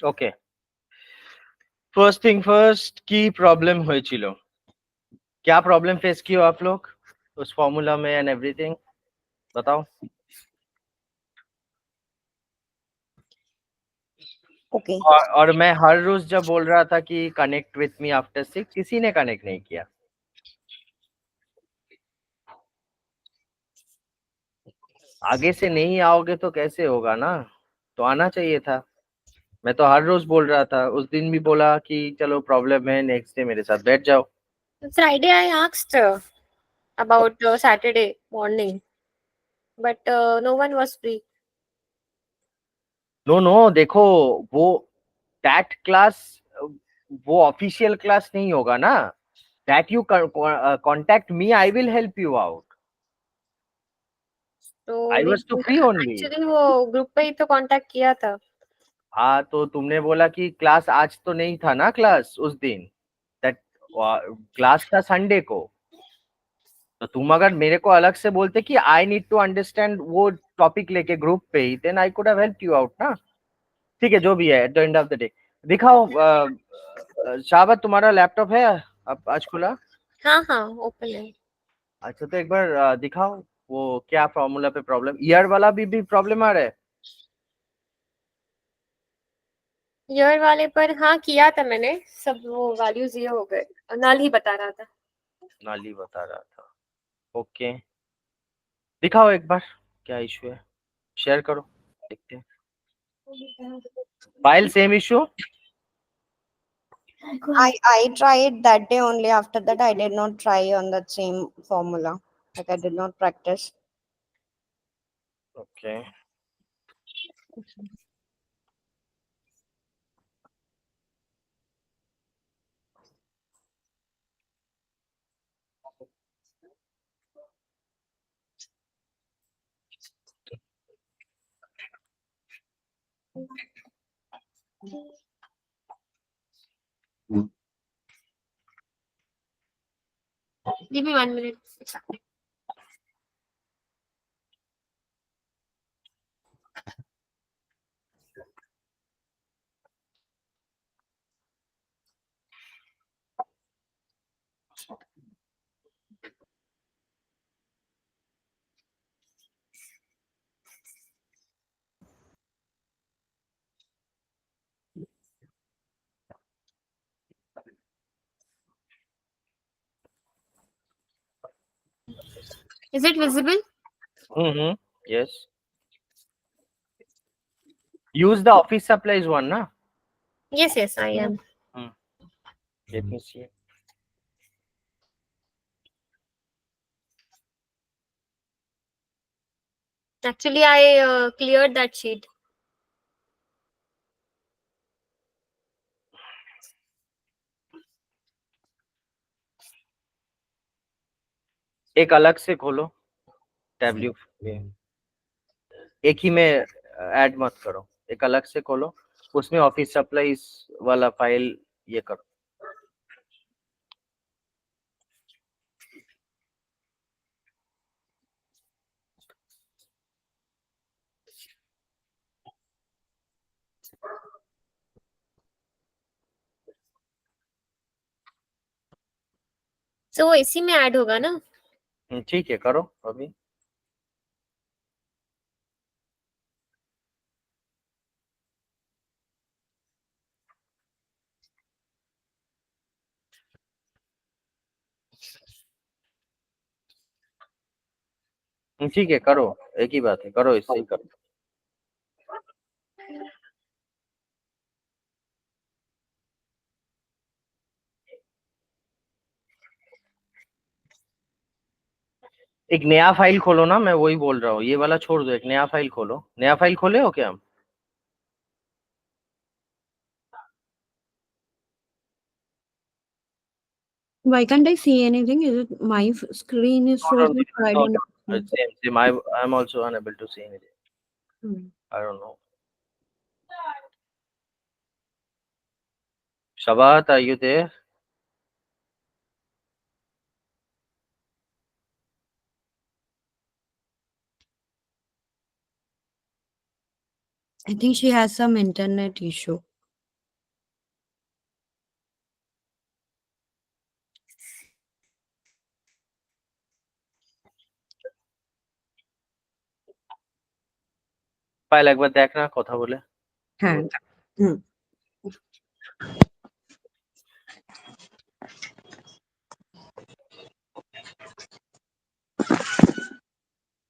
ওকে, first thing first की problem হয়েছিল, क्या प्रॉब्लम फेस की हो आप लोग उस फॉर्मूला में एंड एवरीथिंग, बताओ। Okay. और मैं हर रोज जब बोल रहा था कि कनेक्ट विथ मी आफ्टर 6, किसी ने कनेक्ट नहीं किया। आगे से नहीं आओगे तो कैसे होगा ना, तो आना चाहिए था। मैं तो हर रोज बोल रहा था, उस दिन भी बोला कि चलो प्रॉब्लम है, नेक्स्ट डे मेरे साथ बैठ जाओ। Friday I asked about Saturday morning, but no one was free. No no, देखो, वो दैट क्लास, वो ऑफिशियल क्लास नहीं होगा ना। That you contact me, I will help you out. तो I was too free only. Actually वो group पे ही तो कांटेक्ट किया था। हाँ, तो तुमने बोला कि क्लास आज तो नहीं था ना, क्लास उस दिन, दैट क्लास था संडे को। तो तुम अगर मेरे को अलग से बोलते कि आई नीड टू अंडरस्टैंड वो टॉपिक लेके ग्रुप पे ही, then I could have helped you out ना। ठीक है, जो भी है, at the end of the day दिखाओ। शाबाश, तुम्हारा लैपटॉप है अब आज खुला? हाँ हाँ ओपन है। अच्छा, तो एक बार दिखाओ वो क्या फॉर्मूला पे प्रॉब्लम, ईयर वाला भी प्रॉब्लम आ रहा है। ईयर वाले पर हाँ किया था मैंने, सब वो वैल्यूज ये हो गए, नल ही बता रहा था। नाली बता रहा था। ओके, दिखाओ एक बार क्या इशू है, शेयर करो, देखते हैं। File same issue. I tried that day only. After that, I did not try on that same formula. Like I did not practice. Okay, Give me 1 minute. Is it visible? Yes, use the office supplies one ना। Yes, yes, I am. Let me see. Actually, I cleared that sheet. एक अलग से खोलो Tableau, एक ही में add मत करो, एक अलग से खोलो, उसमें ऑफिस सप्लाईज वाला फाइल ये करो। So वो इसी में ऐड होगा ना? ठीक है, करो अभी। ठीक है, करो, एक ही बात है, करो, इससे ही करो। एक नया फाइल खोलो ना, मैं वही बोल रहा हूँ, ये वाला छोड़ दो, एक नया फाइल खोलो। नया फाइल खोले हो क्या हम? Why can't I see anything? Is it my screen is frozen? Or I don't know. Same. I'm also unable to see anything. I don't know. Shabat, are you there? I think she has some internet issue. Payel একবার দেখ না কথা বলে। হ্যাঁ হুম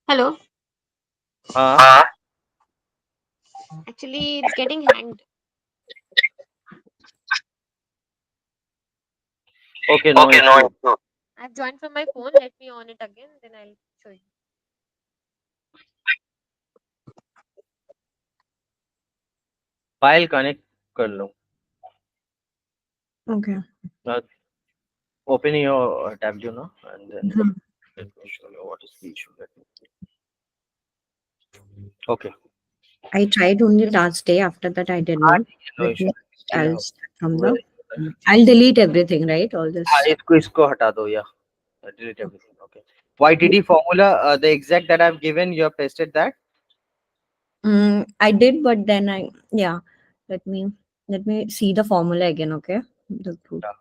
Hello. হ্যাঁ Actually, it's getting hanged. okay no issue. I've joined from my phone. Let me on it again, then I'll show you. Payal connect कर लो. okay Open your tab, you know, and then Mhm. let me show you what is the issue. Okay. I tried only last day. After that, I did not. No Let issue. me- I'll start from the. हाँ, I'll delete everything, right? All this. इसको हटा दो या delete everything. Okay. YTD formula, the exact that I've given, you have pasted that. I did, but then yeah. Let me see the formula again. Okay. The group. Yeah.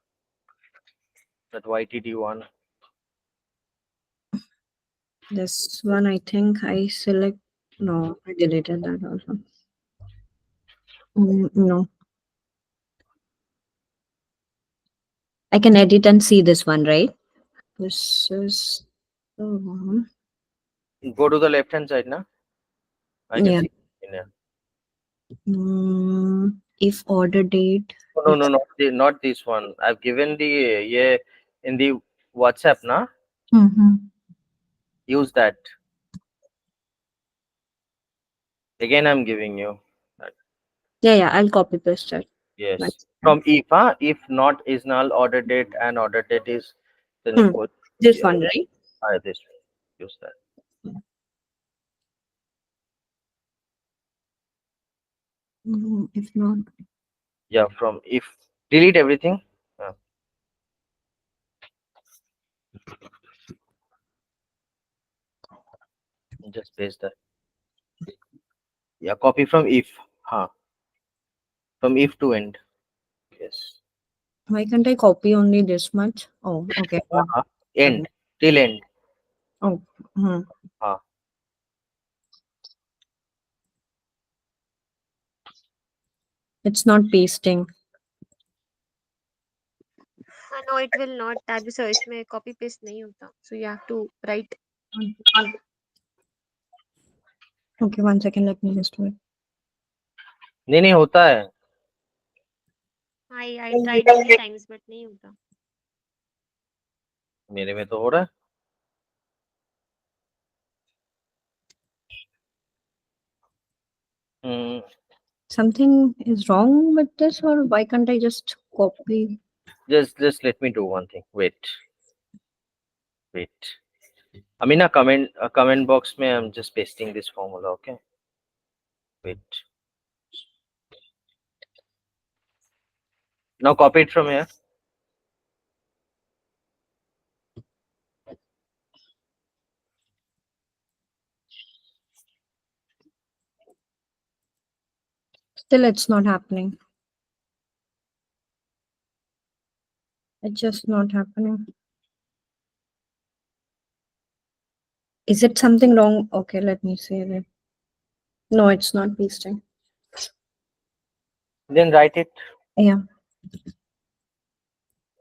That YTD one. This one, I think I select. No, I deleted that also. No, I can edit and see this one, right? This is the one. Go to the left hand side now. I can Yeah. see. In there. If order date. No, not this one. I've given the yeah in the WhatsApp na. Mm-hmm. Use that. Again, I'm giving you. Yeah, I'll copy paste it. Yes. That's From if, if not is null, order date and order date is then Hmm. equal. This Yeah. one, right? This one. Use that. If not, Yeah, from if delete everything. Just paste that. Yeah, copy from if. From if to end. Yes. why can't I copy only this much? Oh, okay. End. Till end. Oh, hmm. It's not pasting. No, it will not. अभी sir इसमें copy paste नहीं होता. So you have to write. Okay, 1 second. Let me just do it. नहीं होता है. I tried many times, but नहीं होता. मेरे में तो हो रहा है. Something is wrong with this, or why can't I just copy? Just let me do one thing. Wait. I mean, a comment box में I'm just pasting this formula. Okay. Wait. Now copy it from here. Still, it's not happening. It's just not happening. Is it something wrong? Okay, let me save it. No, it's not pasting. Then write it. Yeah.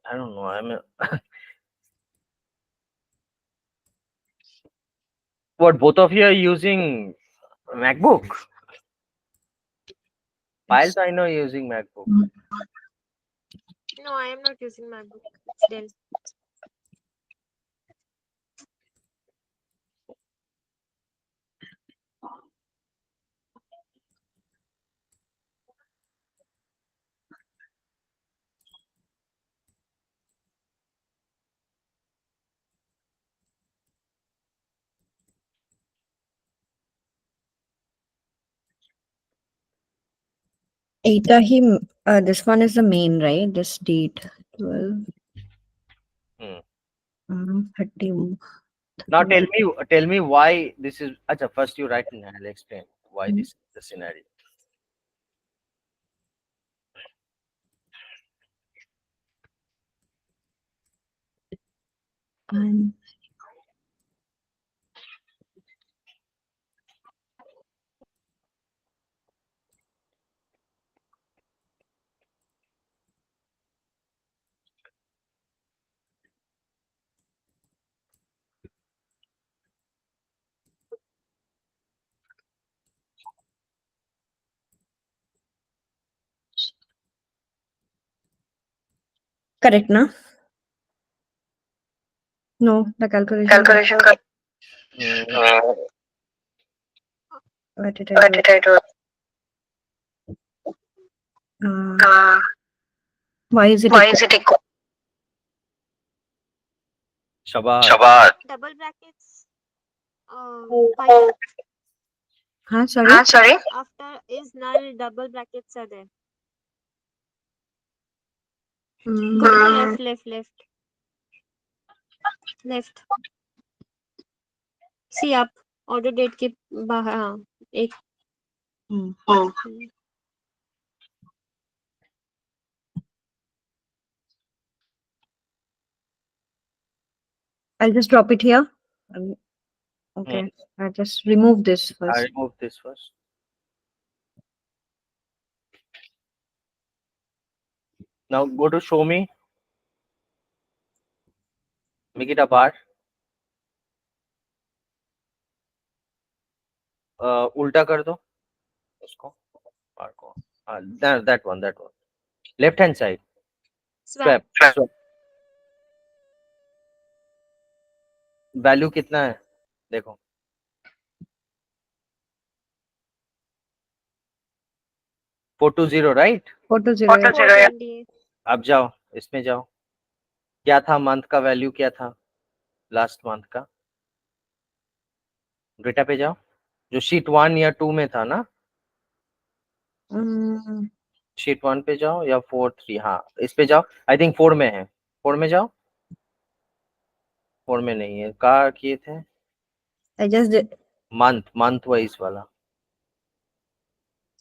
I don't know. What, both of you are using MacBook? Files, I know you're using MacBook. No, I am not using MacBook. It's Dell. This one is the main, right? This date 12. 30. Now tell me why this is. Acha, first you write and I'll explain why this is the scenario. And Correct, na? No, the calculation. Calculation. What did I What do? did I do? Why is it Why equal? is it equal? Shabbat. Shabbat. Double brackets. Oh. Fine. Huh, sorry? Sorry. After is null, double brackets are there. Mm, Go to the left. See up. Order date के बाहर हाँ एक. Hmm. I'll just drop it here. Okay. I'll just remove this I first. remove this first. Now go to show me. Make it a bar. उल्टा कर दो उसको bar को. That one. Left hand side. Swap. Swap. Value कितना है देखो. 420 right. 420. 420. अब जाओ इसमें जाओ. क्या था मंथ का वैल्यू क्या था लास्ट मंथ का. डेटा पे जाओ जो शीट 1 या 2 में था ना. शीट 1 पे जाओ या 4 3. हाँ इस पे जाओ. आई थिंक 4 में है. 4 में जाओ. 4 में नहीं है. कहाँ किए थे. I just did. Month wise वाला.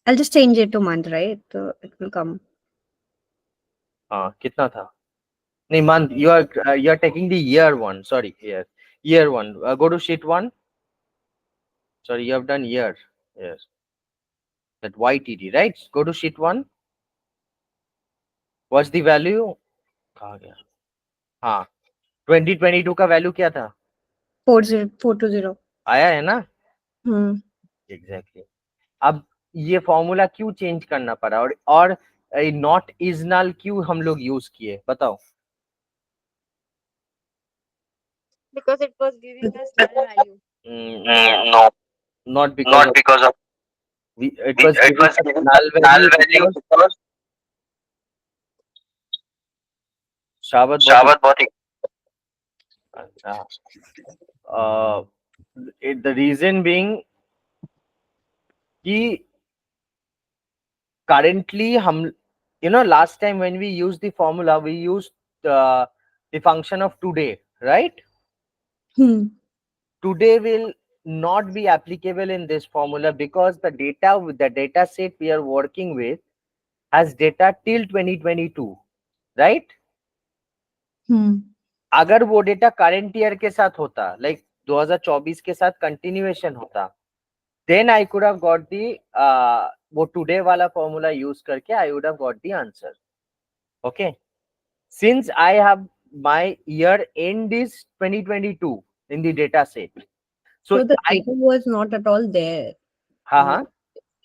I'll just change it to month, right? So it will come. हाँ कितना था. नहीं month. You are taking the year one. Sorry, year one. Go to sheet 1. Sorry, you have done year. Yes. That YTD, right? Go to sheet 1. What's the value? कहाँ गया. हाँ 2022 का value क्या था. 420. आया है ना. Hmm. अब ये फॉर्मूला क्यों चेंज करना पड़ा और नॉट इज नल क्यों हम लोग यूज किए बताओ. Because it was giving us null value. No. Not because Not of, because of. it was It was giving null value because शाबत Shabbat the reason being कि currently हम last time when we used the formula we used the function of today, right? Today will not be applicable in this formula because the data set we are working with has data till 2022, right? अगर वो data current year के साथ होता like 2024 के साथ continuation होता then I could have got the वो today वाला फॉर्मूला यूज करके I would have got the answer. Okay since I have my year end is 2022 in the data set. So the data was not at all there. हाँ.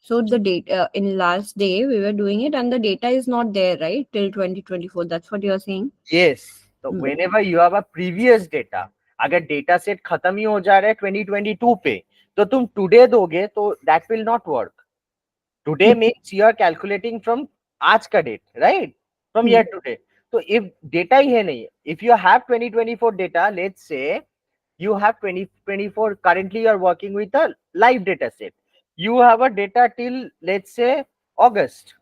So the data in last day we were doing it and the data is not there, right? Till 2024. That's what you're saying? Yes. So whenever you have a previous data, अगर data set खत्म ही हो जा रहा है 2022 पे तो तुम today दोगे तो that will not work. Today means you are calculating from आज का date, right? From year to date. So if data ही है नहीं, if you have 2024 data, let's say you have 2024, currently you are working with a live data set. You have a data till let's say August,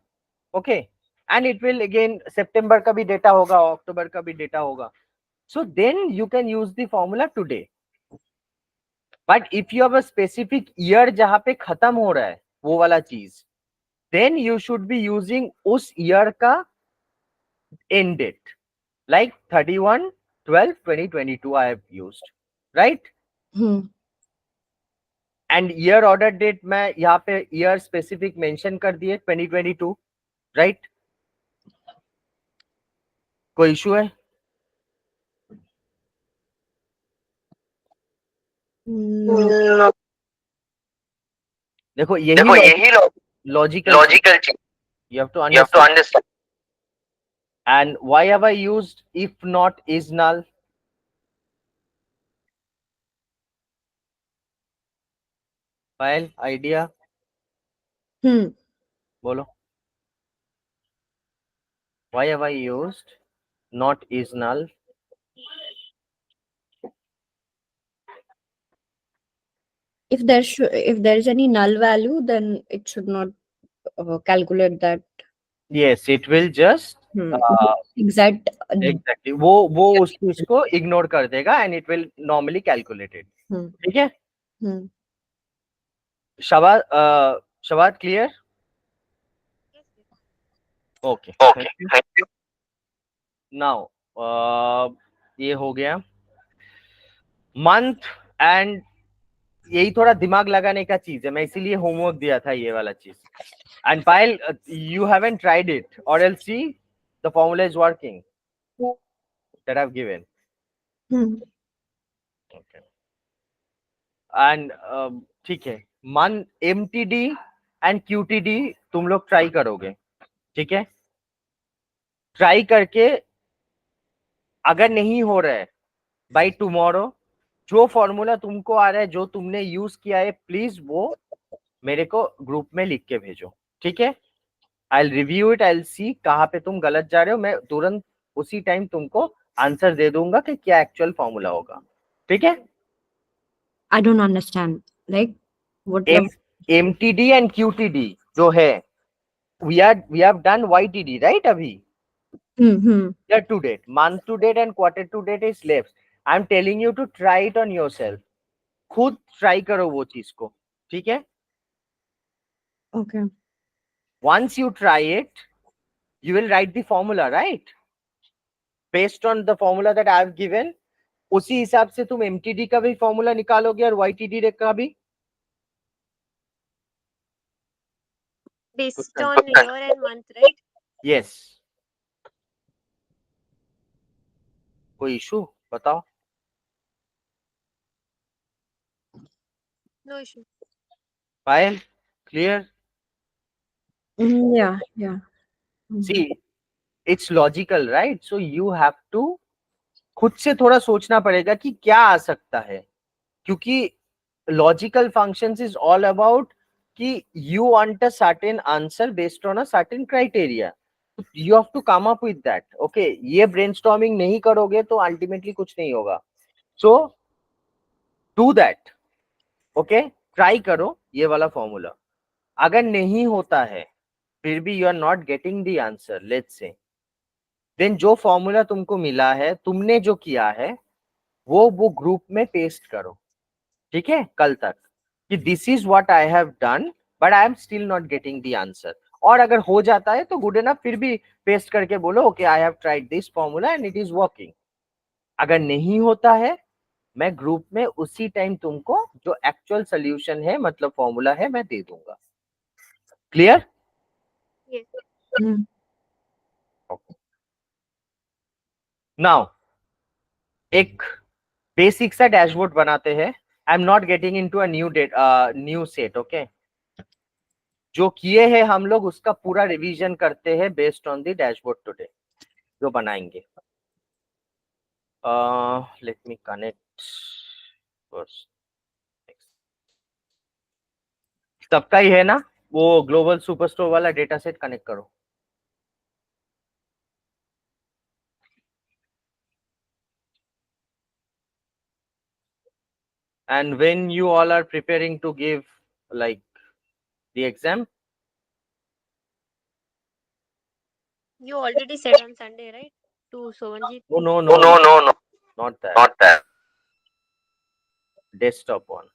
okay? And it will again September का भी data होगा, October का भी data होगा. So then you can use the formula today. But if you have a specific year जहाँ पे खत्म हो रहा है वो वाला चीज, then you should be using उस year का end date, like 31/12/2022 I have used, right? And year order date मैं यहाँ पे year specific mention कर दिए 2022, right? कोई इशू है? देखो यही logical logical change. you have to You have to understand. understand. And why have I used if not is null? File idea bolo. Why have I used not is null? If there is any null value, then it should not calculate that. Yes, it will just Exact. exactly वो उस चीज को ignore कर देगा and it will normally calculate it. ठीक है? Shabad clear? Yes, yes. Okay. Thank you. Now ये हो गया मंथ एंड यही थोड़ा दिमाग लगाने का चीज है, मैं इसीलिए होमवर्क दिया था ये वाला चीज. And Payal, you haven't tried it, or else see the formula is working that I've given. Okay. And ठीक है, मन MTD and QTD तुम लोग ट्राई करोगे, ठीक है? ट्राई करके अगर नहीं हो रहा है बाय टुमारो, जो फॉर्मूला तुमको आ रहा है, जो तुमने यूज किया है, प्लीज वो मेरे को ग्रुप में लिख के भेजो, ठीक है? आई रिव्यू इट, आई सी कहाँ पे तुम गलत जा रहे हो, मैं तुरंत उसी टाइम तुमको आंसर दे दूंगा कि क्या एक्चुअल फॉर्मूला होगा, ठीक है? I don't understand. Like what? MTD and QTD जो है, we have done YTD right अभी, year to date, month to date and quarter to date is left. I'm telling you to try it on yourself. खुद try करो वो चीज को, ठीक है? Okay. Once you try it, you will write the formula, right? Based on the formula that I have given, उसी हिसाब से तुम MTD का भी फॉर्मूला निकालोगे और YTD का भी. Based on year and month, right? Yes. कोई इशू बताओ? No issue. Payal, clear? Yeah. See, it's logical, right? So you have to खुद से थोड़ा सोचना पड़ेगा कि क्या आ सकता है, क्योंकि logical functions is all about कि you want a certain answer based on a certain criteria. You have to come up with that. Okay, ये brainstorming नहीं करोगे तो ultimately कुछ नहीं होगा. So do that. Okay, try करो ये वाला फॉर्मूला. अगर नहीं होता है, फिर भी you are not getting the answer, let's say, then जो फॉर्मूला तुमको मिला है, तुमने जो किया है, वो ग्रुप में पेस्ट करो, ठीक है? कल तक कि this is what I have done but I am still not getting the answer. और अगर हो जाता है तो गुड एनफ, फिर भी पेस्ट करके बोलो okay I have tried this formula and it is working. अगर नहीं होता है, मैं ग्रुप में उसी टाइम तुमको जो एक्चुअल सोल्यूशन है, मतलब फॉर्मूला है, मैं दे दूंगा. क्लियर? Yes. नाउ एक बेसिक सा डैशबोर्ड बनाते हैं. I am not getting into a new set. Okay, जो किए हैं हम लोग उसका पूरा रिवीजन करते हैं based on the dashboard today जो बनाएंगे. Let me connect first. सबका ही है ना वो ग्लोबल सुपरस्टोर वाला डेटा सेट? कनेक्ट करो. And when you all are preparing to give like the exam, You already said on Sunday, right? To Sovanjit. no, not that. Desktop one.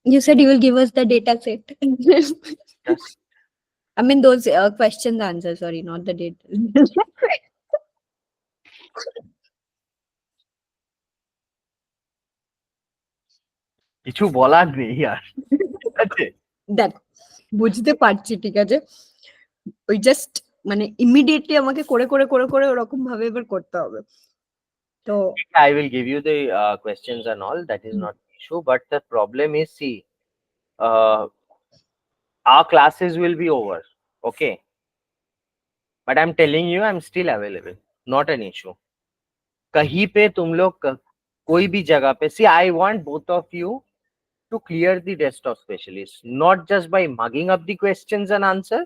You said you will give us the data set. Just I mean those questions answers. Sorry, not the data. কিছু বলার নেই আর. ঠিক আছে, দেখ বুঝতে পারছি, ঠিক আছে, ওই জাস্ট মানে ইমিডিয়েটলি আমাকে করে করে করে করে ওরকম ভাবে এবার করতে হবে. তো I will give you the questions and all. That is not the issue. But the problem is, see, our classes will be over. Okay. but I'm telling you I'm still available, not an issue. कहीं पे तुम लोग कोई भी जगह पे, see I want both of you to clear the desktop specialist, not just by mugging up the questions and answer,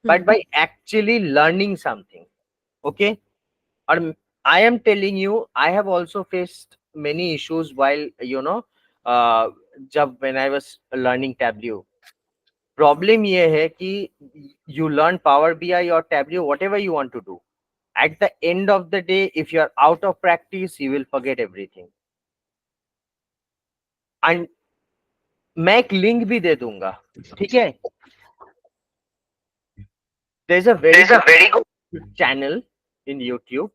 but by actually learning something. Okay? Or I am telling you, I have also faced many issues while, when I was learning Tableau. Problem ये है कि you learn Power BI or Tableau, whatever you want to do. At the end of the day, if you are out of practice, you will forget everything. And मैं एक link भी दे दूंगा, ठीक है? There's a very good channel in YouTube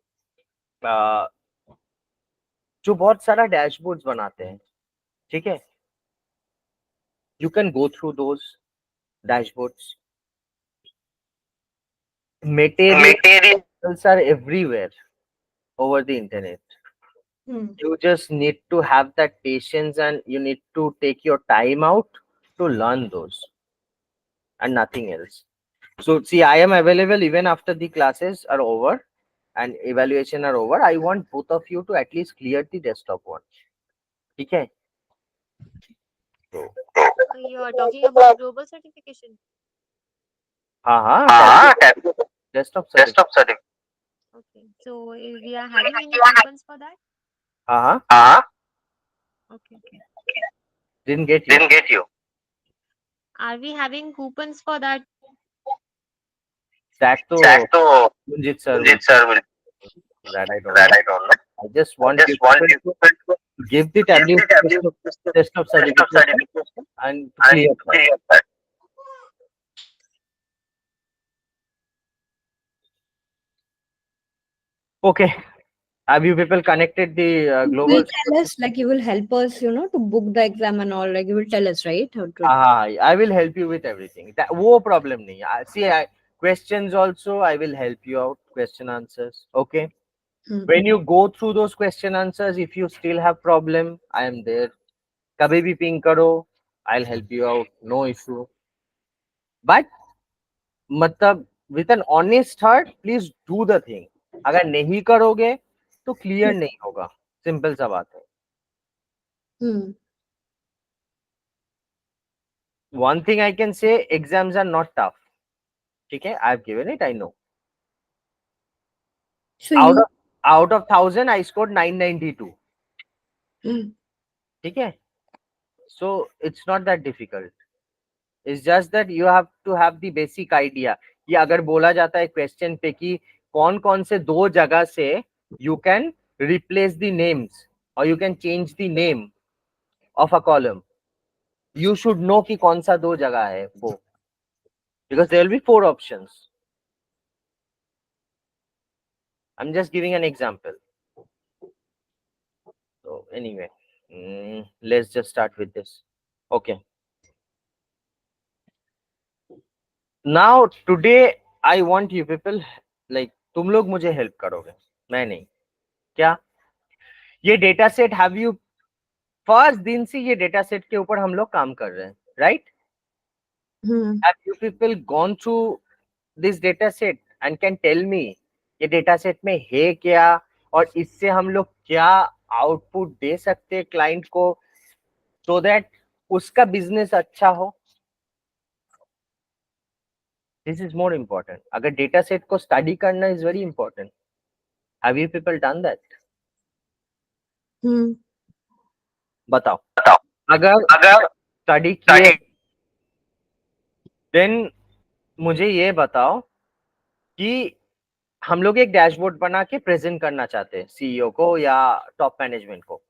जो बहुत सारा dashboards बनाते हैं, ठीक है? You can go through those dashboards. Materials are everywhere over the internet. You just need to have that patience and you need to take your time out to learn those and nothing else. So see, I am available even after the classes are over and evaluation are over. I want both of you to at least clear the desktop one. Okay? So, You are talking about global certification. desktop certificate. Okay. So we are having any coupons for that? Okay. Didn't get you. Are we having coupons for that? That to Munjit sir will. That I don't know. I just want you to give the tablet desktop certificate and clear that. Okay. Have you people connected the You global? will tell us, like you will help us, to book the exam and all. Like you will tell us, right? How to. I will help you with everything. That wo problem nahi. See, questions also I will help you out. Question answers. Okay. When you go through those question answers, if you still have problem, I am there. Kabhi bhi ping karo, I'll help you out. No issue. But मतलब with an honest heart, please do the thing. अगर नहीं करोगे तो clear नहीं होगा. Simple सा बात है. One thing I can say, exams are not tough. Okay, I've given it, I know. So out of 1000, I scored 992. Okay, so it's not that difficult. It's just that you have to have the basic idea. कि अगर बोला जाता है question पे कि कौन कौन से दो जगह से you can replace the names or you can change the name of a column. You should know कि कौन सा दो जगह है वो. Because there will be 4 options. I'm just giving an example. So anyway, let's just start with this. Okay. Now today I want you people, like तुम लोग मुझे help करोगे, मैं नहीं. क्या ये data set have you first दिन से ये डेटा सेट के ऊपर हम लोग काम कर रहे हैं, right? Have you people gone through this data set and can tell me ये डेटा सेट में है क्या और इससे हम लोग क्या आउटपुट दे सकते हैं क्लाइंट को so that उसका बिजनेस अच्छा हो. This is more important. अगर डेटा सेट को स्टडी करना is very important. Have you people done that? बताओ. अगर स्टडी किए देन मुझे ये बताओ कि हम लोग एक डैशबोर्ड बना के प्रेजेंट करना चाहते हैं सीईओ को या टॉप मैनेजमेंट को.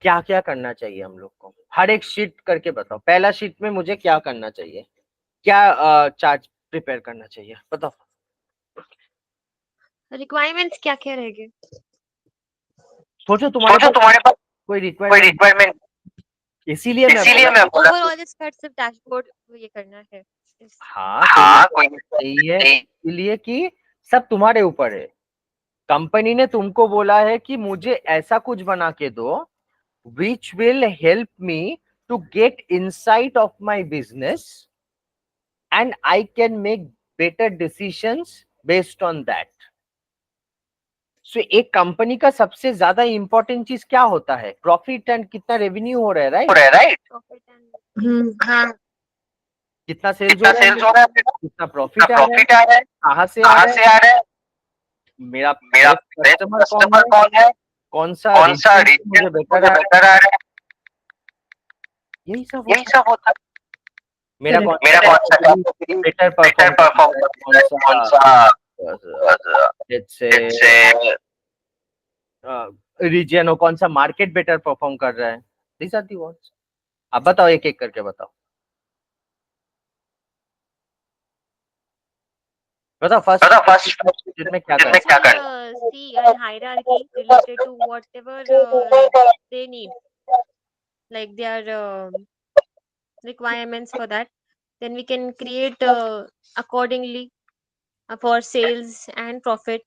क्या क्या करना चाहिए हम लोग को? हर एक शीट करके बताओ. पहला शीट में मुझे क्या करना चाहिए, क्या चार्ट प्रिपेयर करना चाहिए, बताओ. रिक्वायरमेंट्स क्या क्या रहेंगे? सोचो तुम्हारे पास कोई रिक्वायरमेंट. इसीलिए मैं ओवरऑल इस सिर्फ डैशबोर्ड ये करना है. हाँ कोई सही है. इसलिए कि सब तुम्हारे ऊपर है. कंपनी ने तुमको बोला है कि मुझे ऐसा कुछ बना के दो which will help me to get insight of my business and I can make better decisions based on that. So एक कंपनी का सबसे ज्यादा इंपॉर्टेंट चीज क्या होता है? प्रॉफिट एंड कितना रेवेन्यू हो रहा है, राइट? Profit and हाँ कितना सेल्स हो रहा है, कितना प्रॉफिट आ रहा है, कहाँ से आ रहा है, मेरा कस्टमर कौन है, कौन सा region मुझे बेटर आ रहा है, यही सब होता है। मेरा बेटर परफॉर्म कौन सा let's say रीजन हो, कौन सा मार्केट बेटर परफॉर्म कर रहा है, दीस आर दी वर्ड्स। अब बताओ, एक एक करके बताओ, फर्स्ट में क्या करना first we'll see a hierarchy related to whatever they need, like their requirements for that. Then we can create accordingly for sales and profit.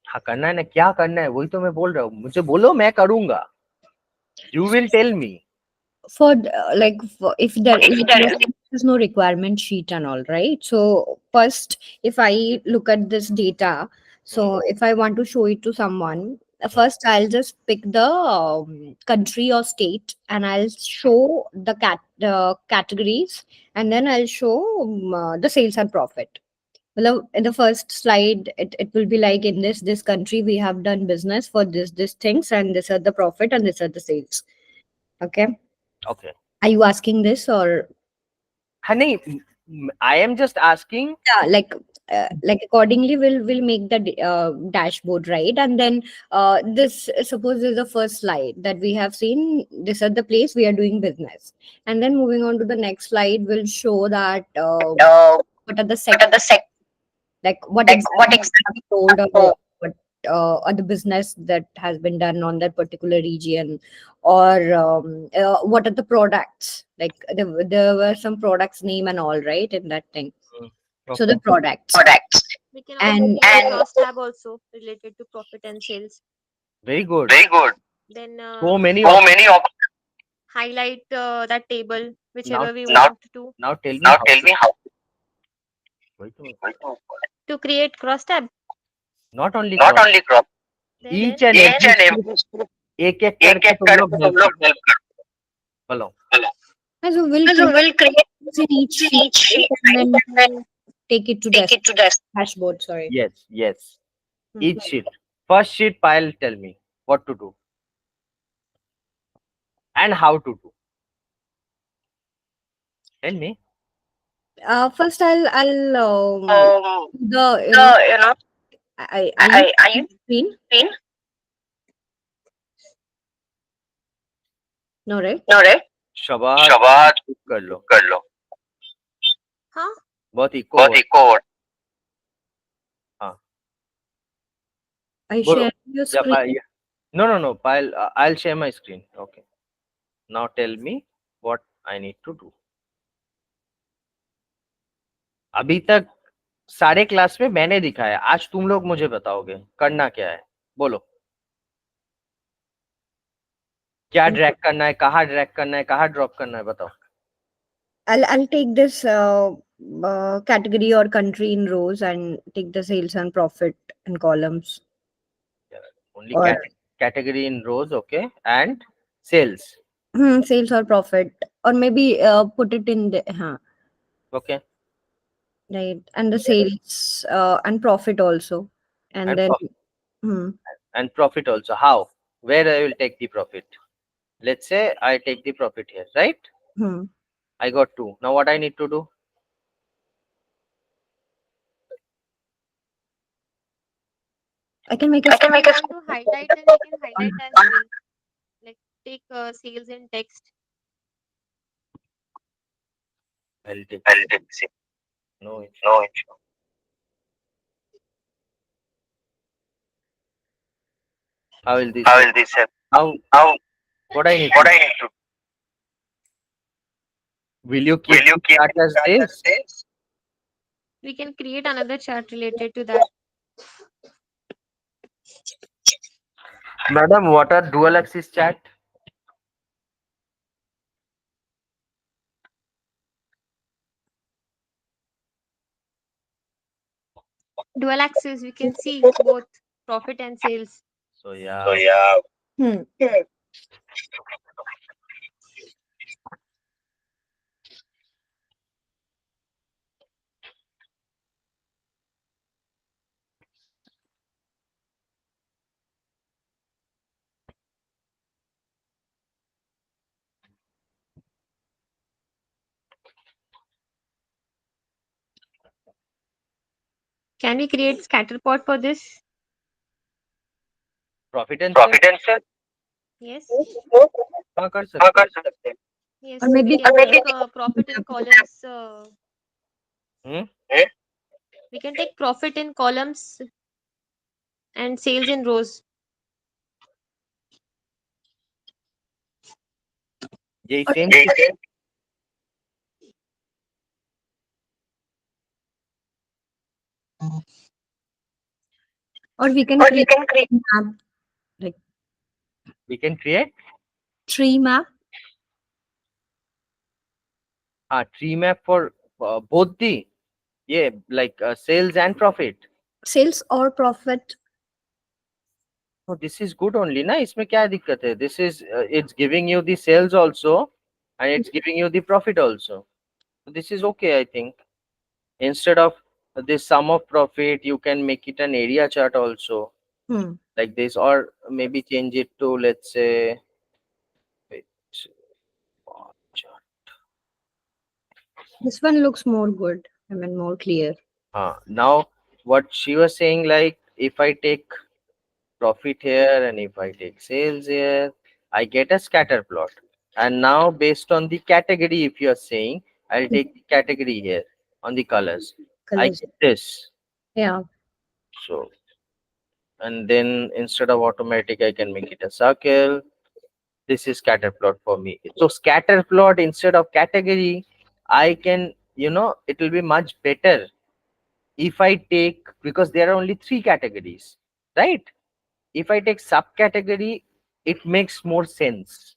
हाँ करना है ना, क्या करना है वही तो मैं बोल रहा हूँ, मुझे बोलो मैं करूंगा, you will tell me. For if there's no requirement sheet and all, right? So first, if I look at this data, so if I want to show it to someone, first I'll just pick the country or state and I'll show the categories, and then I'll show the sales and profit. Well, in the first slide, it will be like, in this country we have done business for this things, and this are the profit and this are the sales. Okay. Okay. Are you asking this, or हाँ नहीं, I am just asking. yeah, like accordingly we'll make the dashboard, right? And then this, suppose, is the first slide that we have seen. This is the place we are doing business, and then moving on to the next slide, will show that what are the sectors, like what exactly have sold, or what or the business that has been done on that particular region, or what are the products, like there were some products name and all, right, in that thing. So the products. We can And- also create a cross tab also related to profit and sales. Very good. Then So many. highlight that table whichever Now- we want to Now tell me how. वही तो to create cross tab. not only crop, each and every एक एक करके तुम लोग help करो। बोलो। And so we'll create in each sheet and then take it to the dashboard. Sorry. Yes. Each sheet. First sheet, Payal, tell me what to do and how to do. Tell me. First I'll the I use screen. No, right? शाबाश कर लो। हाँ बहुत eco. I Bolo. share your screen. No, Payal, I'll share my screen. Okay. Now tell me what I need to do. अभी तक सारे class में मैंने दिखाया, आज तुम लोग मुझे बताओगे करना क्या है, बोलो। क्या ड्रैग करना है, कहाँ ड्रैग करना है, कहाँ ड्रॉप करना है, बताओ। I'll take this category or country in rows and take the sales and profit in columns. Only Or- category in rows, okay, and sales. Sales or profit, or maybe put it in the Okay. right, and the sales and profit also, and And then profit. And profit also. How? Where I will take the profit? Let's say I take the profit here, right? I got 2. Now what I need to do? I can make a if you want to highlight, then we can highlight as well. Like take sales in text. I'll take. No issue. How will this help? How? What I need to? Will you keep that as this? We can create another chart related to that. Madam, what are dual axis chart? dual axis we can see both profit and sales. So yeah. Hmm. Can we create scatter plot for this? Profit and sale Yes. हाँ कर सकते हैं. Yes, Or we maybe can take profit in columns. Hmm? We can take profit in columns and sales in rows. यही Or- same. or we can create map, like We can create tree map, tree map for both the like sales and profit. sales or profit. So this is good only ना इसमें क्या दिक्कत है? This is it's giving you the sales also and it's giving you the profit also. So this is okay, I think. Instead of this sum of profit, you can make it an area chart also Hmm. like this, or maybe change it to, let's say, wait, bar chart. This one looks more good. I mean, more clear. Now what she was saying, like if I take profit here and if I take sales here, I get a scatter plot. And now based on the category, if you are saying, I'll take the category here on the colors. I Colors. get this. Yeah. So, and then instead of automatic, I can make it a circle. This is scatter plot for me. So scatter plot instead of category, I can, it will be much better if I take, because there are only 3 categories, right? If I take subcategory, it makes more sense.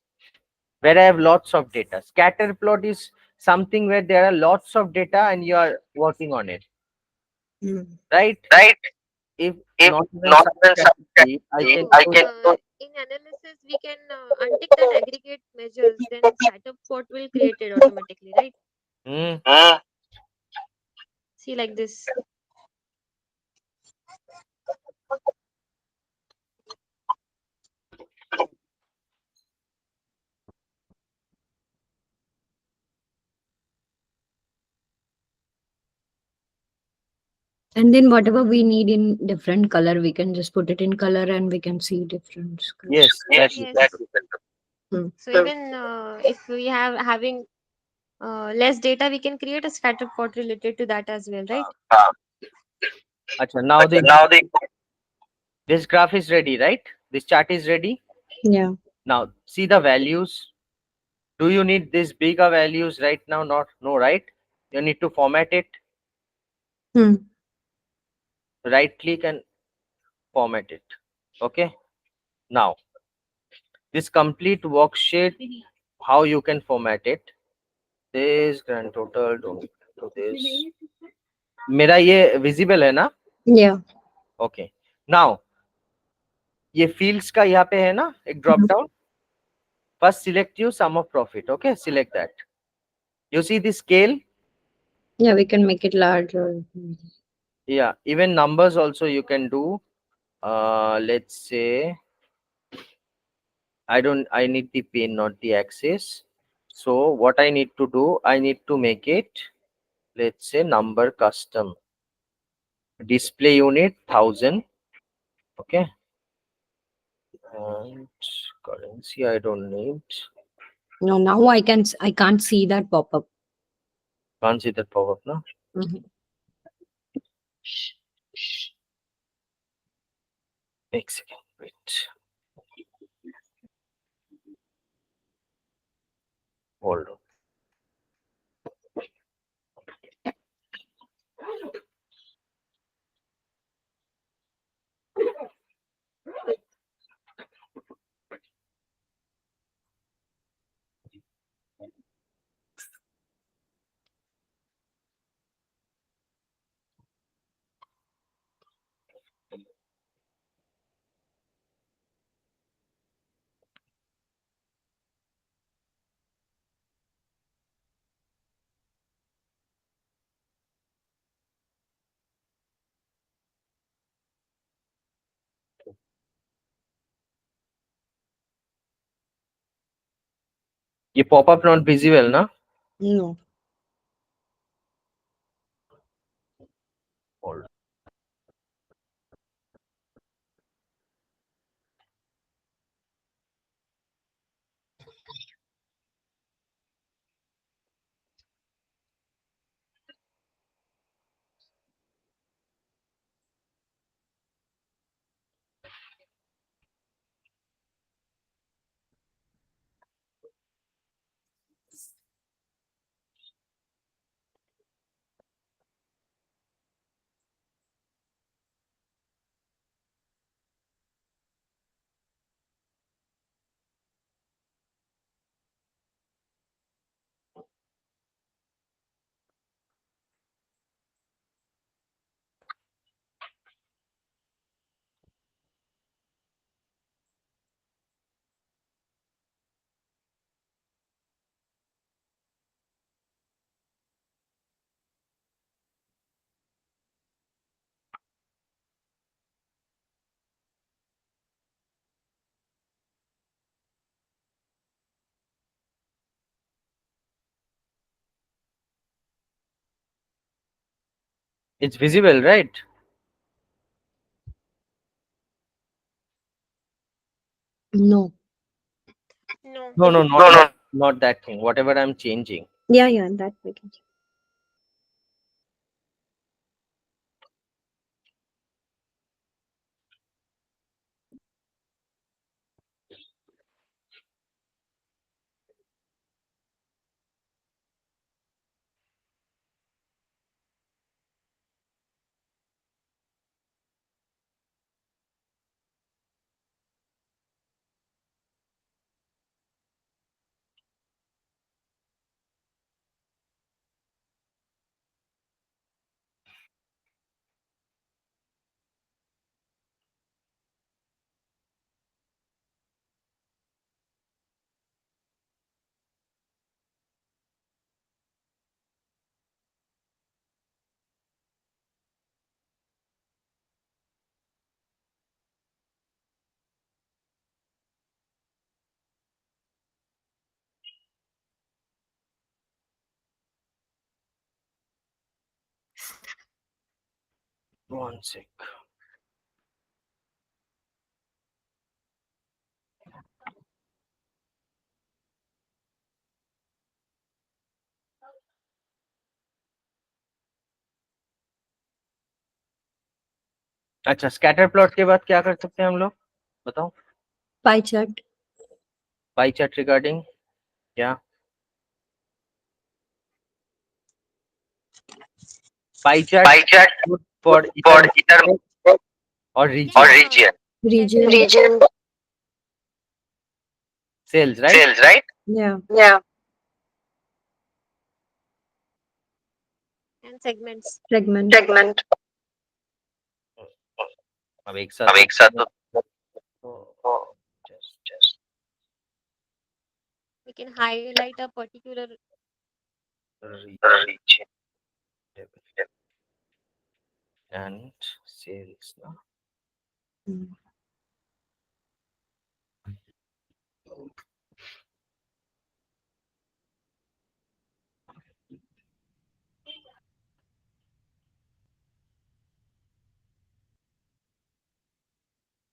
Where I have lots of data. Scatter plot is something where there are lots of data and you are working on it, Hmm. right? If not even subcategory, I can In analysis, we can untick that aggregate measures. Then scatter plot will create it automatically, right? Hmm. See like this. And then whatever we need in different color, we can just put it in color and we can see different colors. Yes, that is Yes. Hmm. So even if we have having less data, we can create a scatter plot related to that as well, right? Acha, now this graph is ready, right? This chart is ready. Yeah. Now see the values. Do you need this bigger values right now? Not, no, right? You need to format it. Hmm. Right click and format it. Okay. Now this complete worksheet, how you can format it. This grand total, don't do this. मेरा ये visible है ना? Yeah. Okay. Now ये fields का यहाँ पे है ना एक drop down. First select you sum of profit. Okay, select that. You see the scale? Yeah, we can make it larger. Yeah, even numbers also you can do. Let's say I need the pin, not the axis. So what I need to do, I need to make it, let's say, number custom. Display unit 1000. Okay. And currency I don't need. No, now I can't see that pop up. Can't see that pop up now. Mhm. एक second, wait. Hold on. ये pop-up not visible, ना? No. Hold. It's visible, right? No. No. No, not that thing. Whatever I'm changing. Yeah, that we can. One sec. अच्छा, scatter plot के बाद क्या कर सकते हैं हम लोग? बताओ. Pie chart. Pie chart regarding क्या? Pie chart good for either or region. Region. Sales, right? Yeah. And segments. Segment. अब एक साथ तो just We can highlight a particular reach and sales, ना?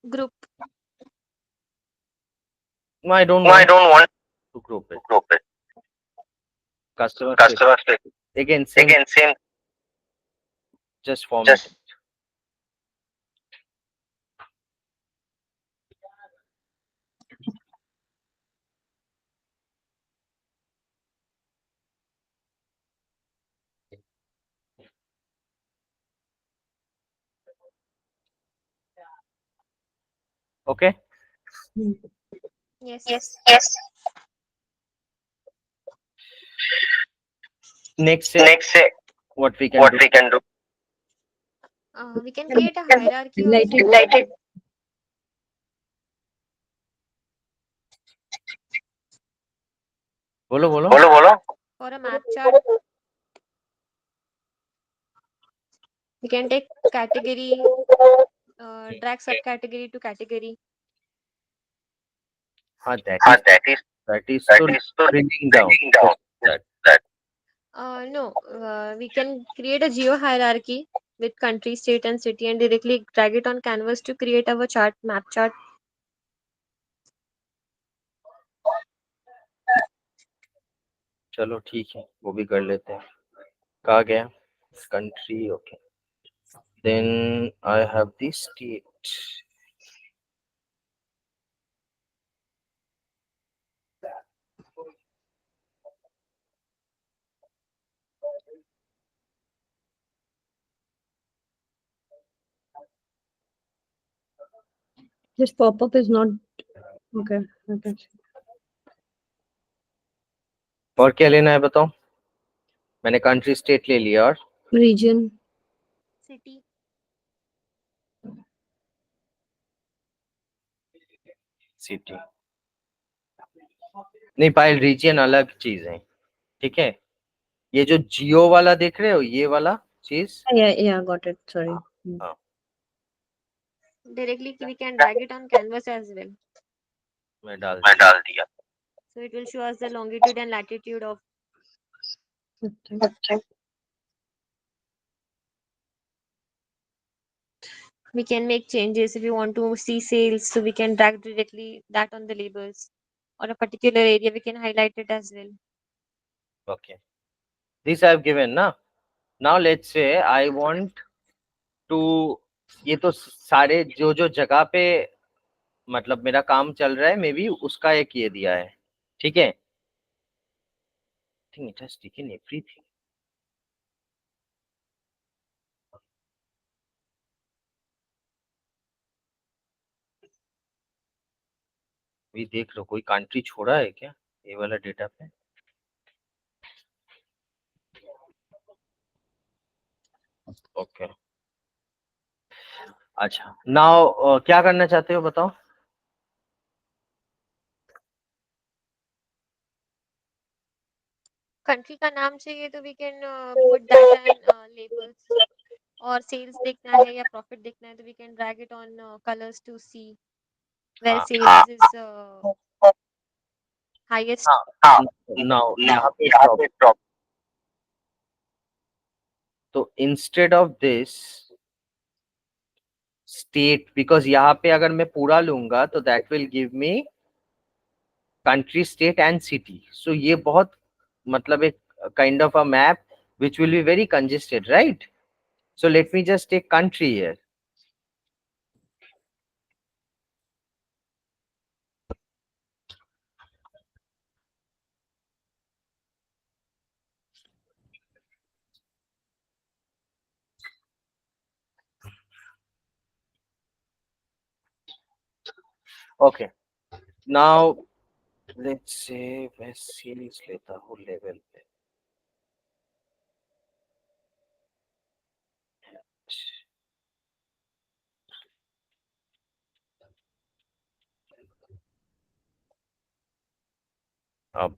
group. No, I don't want to group it. Customer again same just format it. Okay. Yes. Next what we can do. We can create a hierarchy of Highlight sales it. बोलो for a map chart. We can take category, drag subcategory to category. हाँ, that is That is so bringing down. Just that. No, we can create a geo hierarchy with country, state, and city, and directly drag it on canvas to create our chart, map chart. चलो ठीक है, वो भी कर लेते हैं. कहाँ गया? Country, okay. Then I have the state. This pop-up is not okay. Okay. और क्या लेना है बताओ? मैंने country, state ले लिया और Region. City. city. नहीं पायल, रीजन अलग चीज है, ठीक है. ये जो जियो वाला देख रहे हो, ये वाला चीज, Yeah, got it. Sorry. हाँ, Directly we can drag it on canvas as well. मैं डाल दिया. So it will show us the longitude and latitude of. Okay. We can make changes if we want to see sales, so we can drag directly that on the labels, or a particular area we can highlight it as well. Okay, this I have given ना. Now let's say I want to, ये तो सारे जो जगह पे मतलब मेरा काम चल रहा है, मे बी उसका एक ये दिया है, ठीक है. I think it has taken everything. ये देख लो, कोई कंट्री छोड़ा है क्या ये वाला डेटा पे? ओके, अच्छा. नाउ क्या करना चाहते हो बताओ? कंट्री का नाम चाहिए तो we can put that and labels. और sales देखना है या profit देखना है तो we can drag it on colors to see where हाँ, sales is highest. नाउ यहाँ पे ड्रॉप. तो instead of this state, because यहाँ पे अगर मैं पूरा लूंगा तो that will give me country, state and city. So ये बहुत मतलब एक kind of a map which will be very congested, right? So let me just take country here. Okay, now let's say मैं series लेता हूँ level पे. अब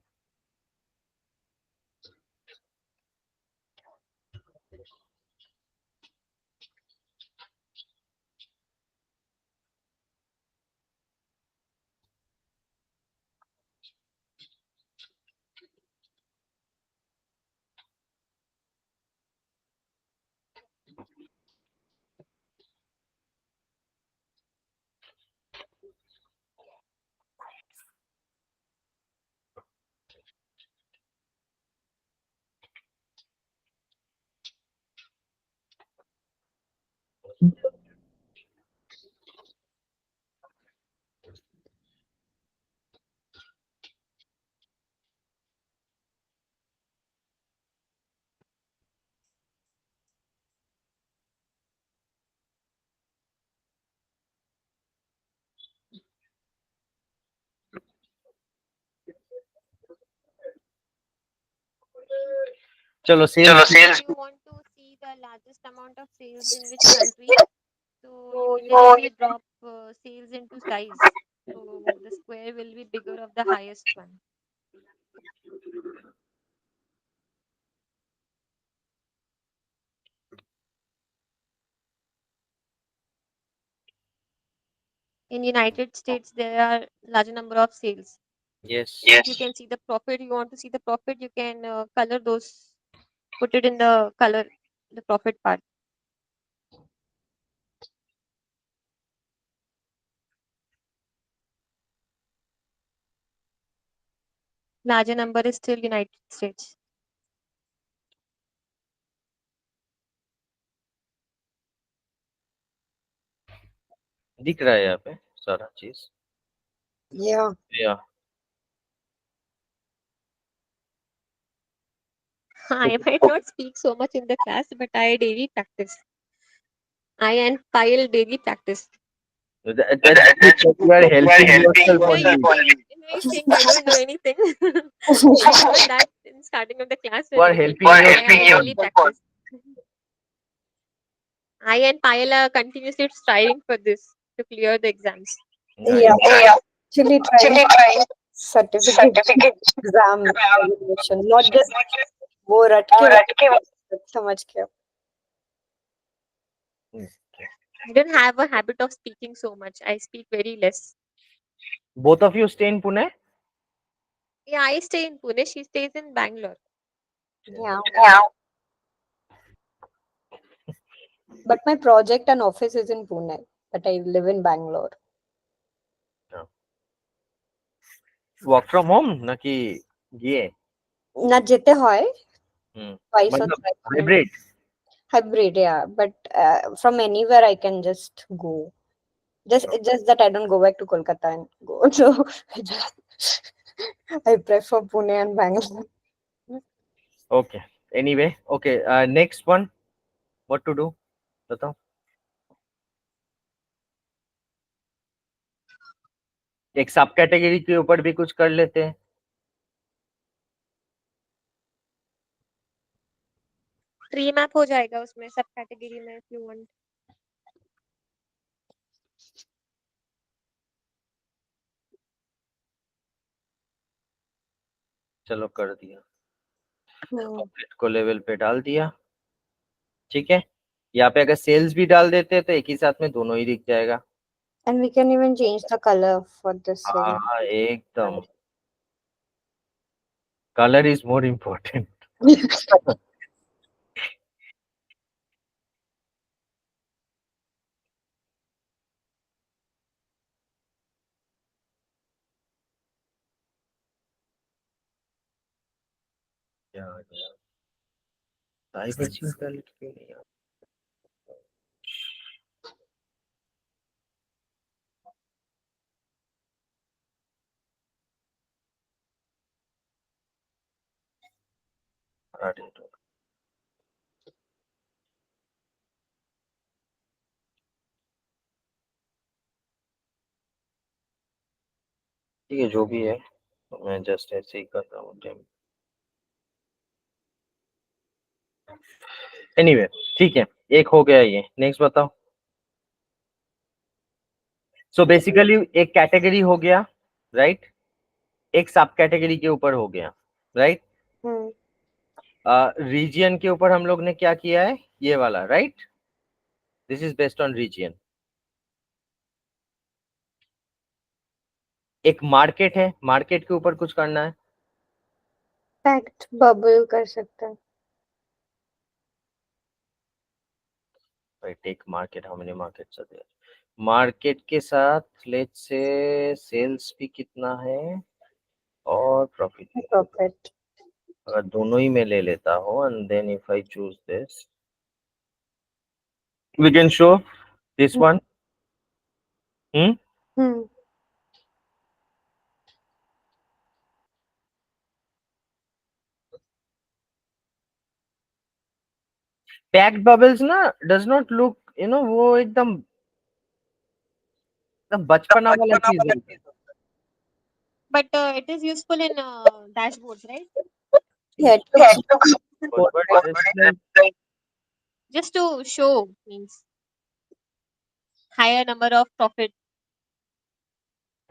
चलो sales. If you want to see the largest amount of sales in which country, so you can directly drop sales into size. So the square will be bigger of the highest one. In United States, there are larger number of sales. Yes. You can see the profit. You want to see the profit, you can color those, put it in the color, the profit part. Larger number is still United States. दिख रहा है यहाँ पे सारा चीज. Yeah. Yeah. I might not speak so much in the class, but I daily practice. I and Payal daily practice. That's because you are helping yourself No, only. you think I don't know anything. I told that in starting of the class. You are when helping I yourself daily only. practice. I and Payal are continuously striving for this to clear the exams. Yeah. Yeah. Actually trying certificate exam examination, not just वो रट के समझ के. I don't have a habit of speaking so much. I speak very less. Both of you stay in Pune? Yeah, I stay in Pune. She stays in Bangalore. Yeah. But my project and office is in Pune, but I live in Bangalore. Work from home নাকি গিয়ে? না যেতে হয় হুম. twice or मतलब thrice. hybrid. Hybrid, yeah. But from anywhere I can just go. It's just that I don't go back to Kolkata and go. So I prefer Pune and Bangalore. Okay. Anyway, okay. Next one. What to do? बताओ. एक सब category के ऊपर भी कुछ कर लेते हैं. ट्री मैप हो जाएगा उसमें सब कैटेगरी में if you want. चलो कर दिया. प्रॉफिट को लेवल पे डाल दिया. ठीक है. यहाँ पे अगर सेल्स भी डाल देते हैं तो एक ही साथ में दोनों ही दिख जाएगा. And we can even change the color for this. हाँ एकदम. Color is more important. यार डाइवर्जिंग पैलेट क्यों नहीं आ रहा? ठीक है जो भी है तो मैं जस्ट ऐसे ही कर रहा हूँ टाइम. एनीवे ठीक है. एक हो गया ये. नेक्स्ट बताओ. सो बेसिकली एक कैटेगरी हो गया राइट. एक सब कैटेगरी के ऊपर हो गया राइट. रीजियन के ऊपर हम लोग ने क्या किया है ये वाला right. This is based on region. एक मार्केट है. मार्केट के ऊपर कुछ करना है. Fact bubble कर सकते हैं. right take market how many markets are there. Market के साथ लेट्स से सेल्स भी कितना है और प्रॉफिट. Profit. अगर दोनों ही मैं ले लेता हूँ and then if I choose this we can show this one. Packed bubbles ना does not look वो एकदम बचपना वाला चीज है. But it is useful in dashboards, right? Yeah, it looks But it's like Just to show means higher number of profit.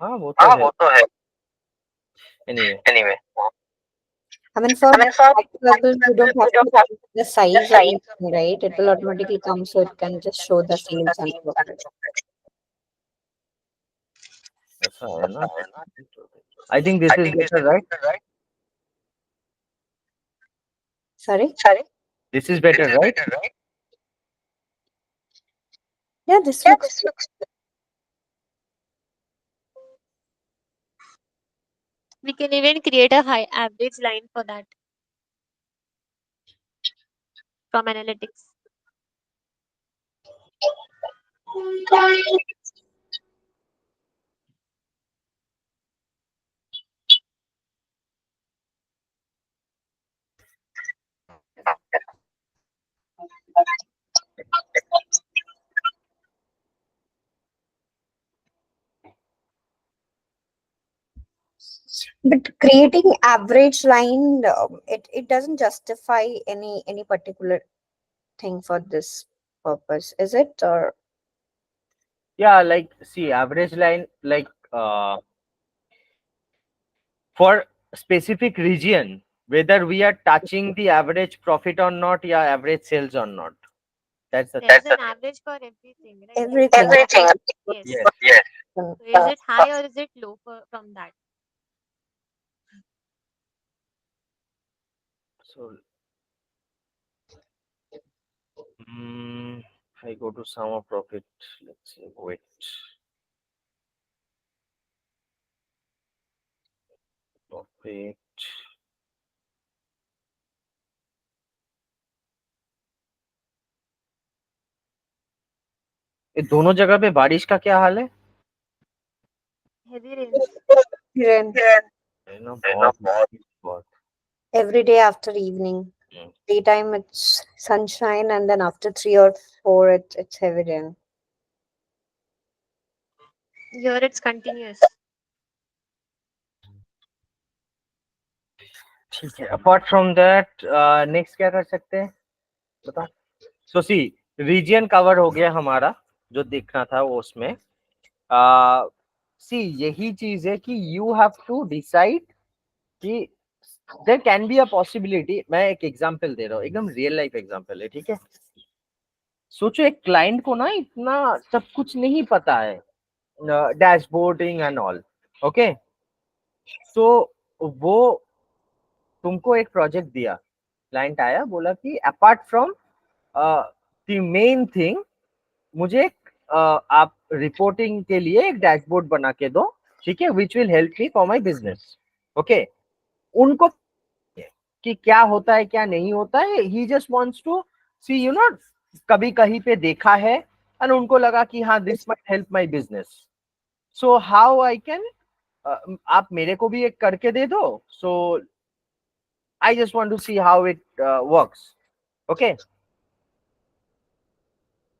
हाँ वो तो है. Anyway. I mean, for fact bubble, you don't have to change the size or anything, right? It will automatically come, so it can just show the sales and profit. ऐसा है ना, I think this is better, right? Sorry? This is better, right? Yeah, this looks We can even create a high average line for that from analytics. but creating average line, it doesn't justify any particular thing for this purpose, is it? Or Yeah, like see, average line, like for specific region, whether we are touching the average profit or not, yeah, average sales or not. That's the There's thing. an average for everything, right? everything? Yes. Yes. So is it high or is it low from that? So, if I go to sum of profit, let's say, wait. Profit. ये दोनों जगह पे बारिश का क्या हाल है? Heavy rains. Rain है ना, बहुत. every day after evening. Hmm. Daytime it's sunshine, and then after 3 or 4 it's heavy rain. Here it's continuous. ठीक है. Apart from that, next क्या कर सकते हैं? बताओ. So see, region cover हो गया हमारा, जो देखना था वो उसमें. See, यही चीज है कि you have to decide कि there can be a possibility. मैं एक एग्जांपल दे रहा हूँ, एकदम रियल लाइफ एग्जांपल है, ठीक है? सोचो एक क्लाइंट को ना इतना सब कुछ नहीं पता है, डैशबोर्डिंग एंड ऑल, ओके? सो वो तुमको एक प्रोजेक्ट दिया, क्लाइंट आया बोला कि apart from the main thing, मुझे आप रिपोर्टिंग के लिए एक डैशबोर्ड बना के दो, ठीक है, which will help me for my business. Okay, उनको कि क्या होता है क्या नहीं होता है, he just wants to see, you know, कभी कहीं पे देखा है और उनको लगा कि हाँ this might help my business. So how I can, आप मेरे को भी एक करके दे दो, so I just want to see how it works. Okay,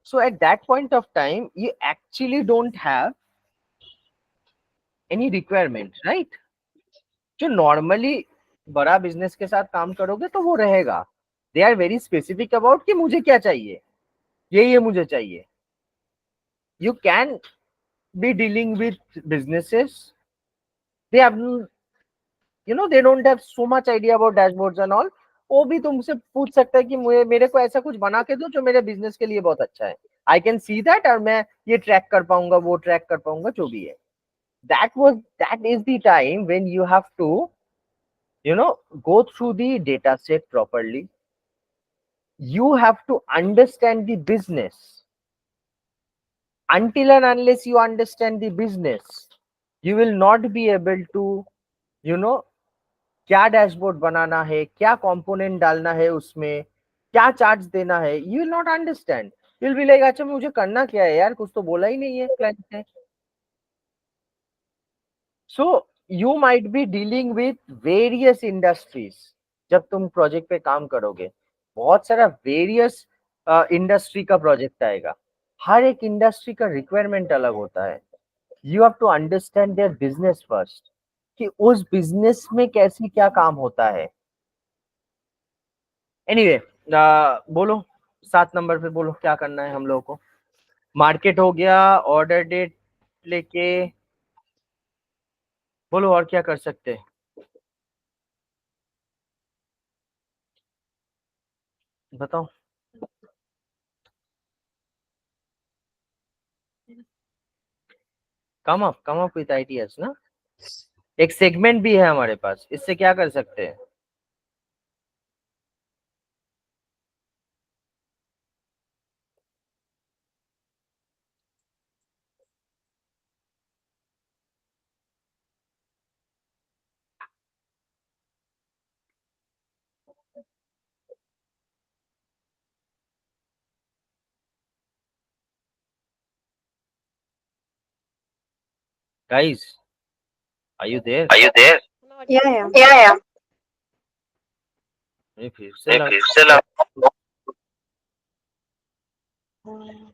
so at that point of time you actually don't have any requirement, right? जो normally बड़ा बिजनेस के साथ काम करोगे तो वो रहेगा. They are very specific about कि मुझे क्या चाहिए, ये मुझे चाहिए. You can be dealing with businesses, they have, you know, they don't have so much idea about dashboards and all. वो भी तुमसे पूछ सकता है कि मुझे, मेरे को ऐसा कुछ बना के दो जो मेरे बिजनेस के लिए बहुत अच्छा है. आई कैन सी दैट, और मैं ये ट्रैक कर पाऊंगा, वो ट्रैक कर पाऊंगा, जो भी है. that is the time when you have to, you know, go through the data set properly. You have to understand the business. Until and unless you understand the business, you will not be able to, you know, क्या dashboard बनाना है, क्या component डालना है उसमें, क्या charge देना है, you will not understand. You will be like, अच्छा मुझे करना क्या है यार, कुछ तो बोला ही नहीं है क्लाइंट ने. So you might be dealing with various industries. जब तुम प्रोजेक्ट पे काम करोगे, बहुत सारा वेरियस इंडस्ट्री का प्रोजेक्ट आएगा. हर एक इंडस्ट्री का रिक्वायरमेंट अलग होता है. You have to understand their business first, कि उस बिजनेस में कैसी क्या काम होता है. एनीवे, बोलो 7 नंबर पे बोलो क्या करना है हम लोगों को. मार्केट हो गया, ऑर्डर डेट लेके, बोलो और क्या कर सकते हैं, बताओ. कम अप विथ आइडियाज ना। एक सेगमेंट भी है हमारे पास, इससे क्या कर सकते हैं? Guys, are you there? Not Yeah. फिर से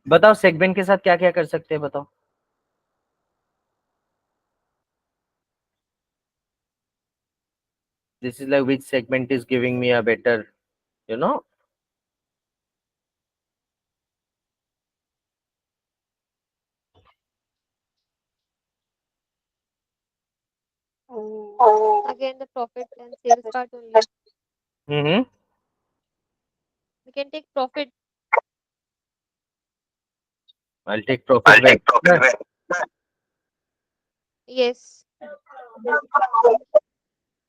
बताओ सेगमेंट के साथ क्या क्या कर सकते हैं, बताओ। This is like which segment is giving me a better, you know? again the profit and sales part only. Mm-hmm. We can take profit. I'll take profit. Yes.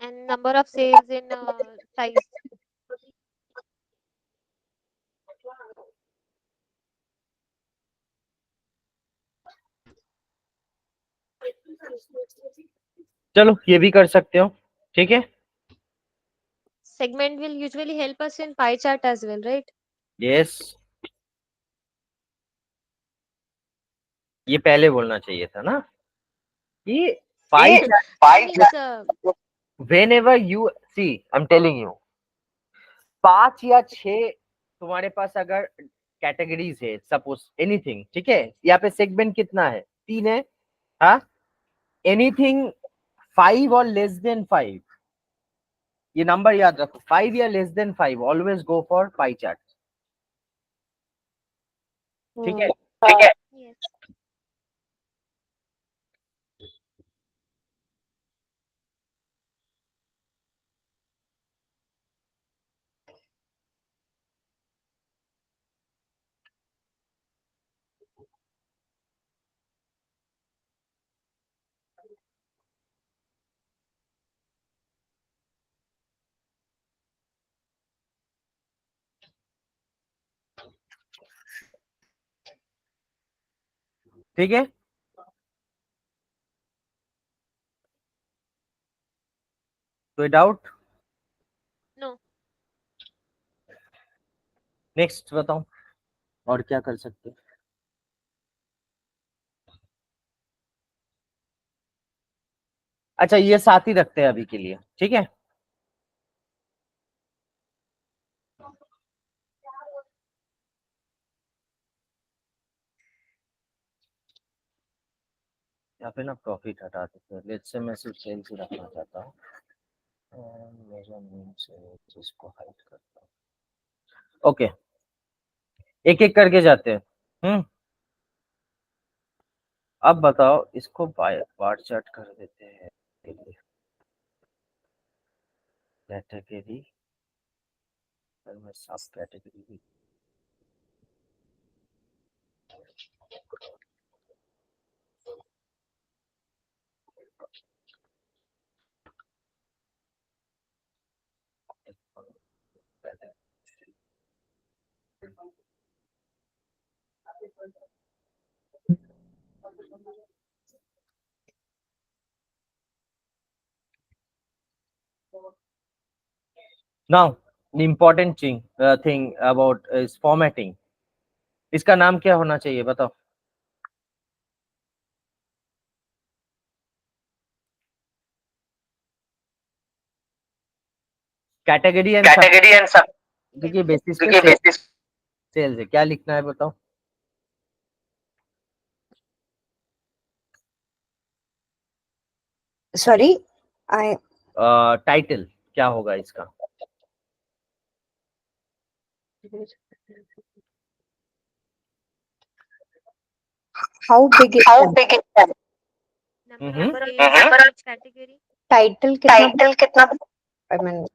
And number of sales in size. चलो ये भी कर सकते हो, ठीक है। Segment will usually help us in pie chart as well, right? Yes, ये पहले बोलना चाहिए था ना कि पाई Means, whenever you see, I'm telling you, 5 या 6 तुम्हारे पास अगर कैटेगरीज है, सपोज एनीथिंग, ठीक है, यहाँ पे सेगमेंट कितना है? 3 है। हाँ, एनीथिंग 5 और लेस देन 5, ये नंबर याद रखो, 5 या less than 5 always go for pie chart, ठीक है। yes. ठीक है, कोई डाउट? No. नेक्स्ट बताओ, और क्या कर सकते हैं? अच्छा, ये साथ ही रखते हैं अभी के लिए, ठीक है। यहाँ पे ना प्रॉफिट हटा देते हैं, लेट्स से मैं सिर्फ सेल्स ही रखना चाहता हूँ, मेजरमेंट से इसको हाइड करता हूँ। ओके, एक एक करके जाते हैं। अब बताओ, इसको बार चार्ट कर देते हैं, कैटेगरी, मैं सब कैटेगरी भी now the important thing about is formatting. इसका नाम क्या होना चाहिए, बताओ। कैटेगरी एंड देखिए, बेसिस पे सेल्स है, क्या लिखना है बताओ। Sorry, I टाइटल क्या होगा इसका? how big is the Number Mhm. of sales in each category. title? कितना? I mean,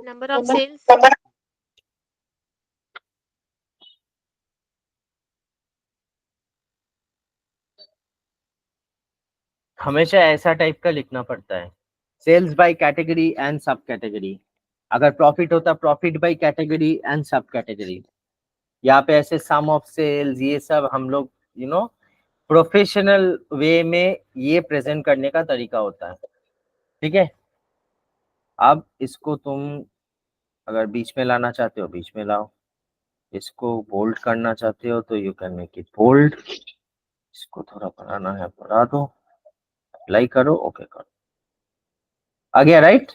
Number of sales. हमेशा ऐसा टाइप का लिखना पड़ता है, सेल्स बाय कैटेगरी एंड सब कैटेगरी। अगर प्रॉफिट होता प्रॉफिट बाय कैटेगरी एंड सब कैटेगरी। यहाँ पे ऐसे सम ऑफ सेल्स ये सब हम लोग प्रोफेशनल वे में ये प्रेजेंट करने का तरीका होता है। ठीक है, अब इसको तुम अगर बीच में लाना चाहते हो बीच में लाओ, इसको बोल्ड करना चाहते हो तो you can make it bold, इसको थोड़ा बढ़ाना है बढ़ा दो, अप्लाई करो, ओके करो, आ गया right.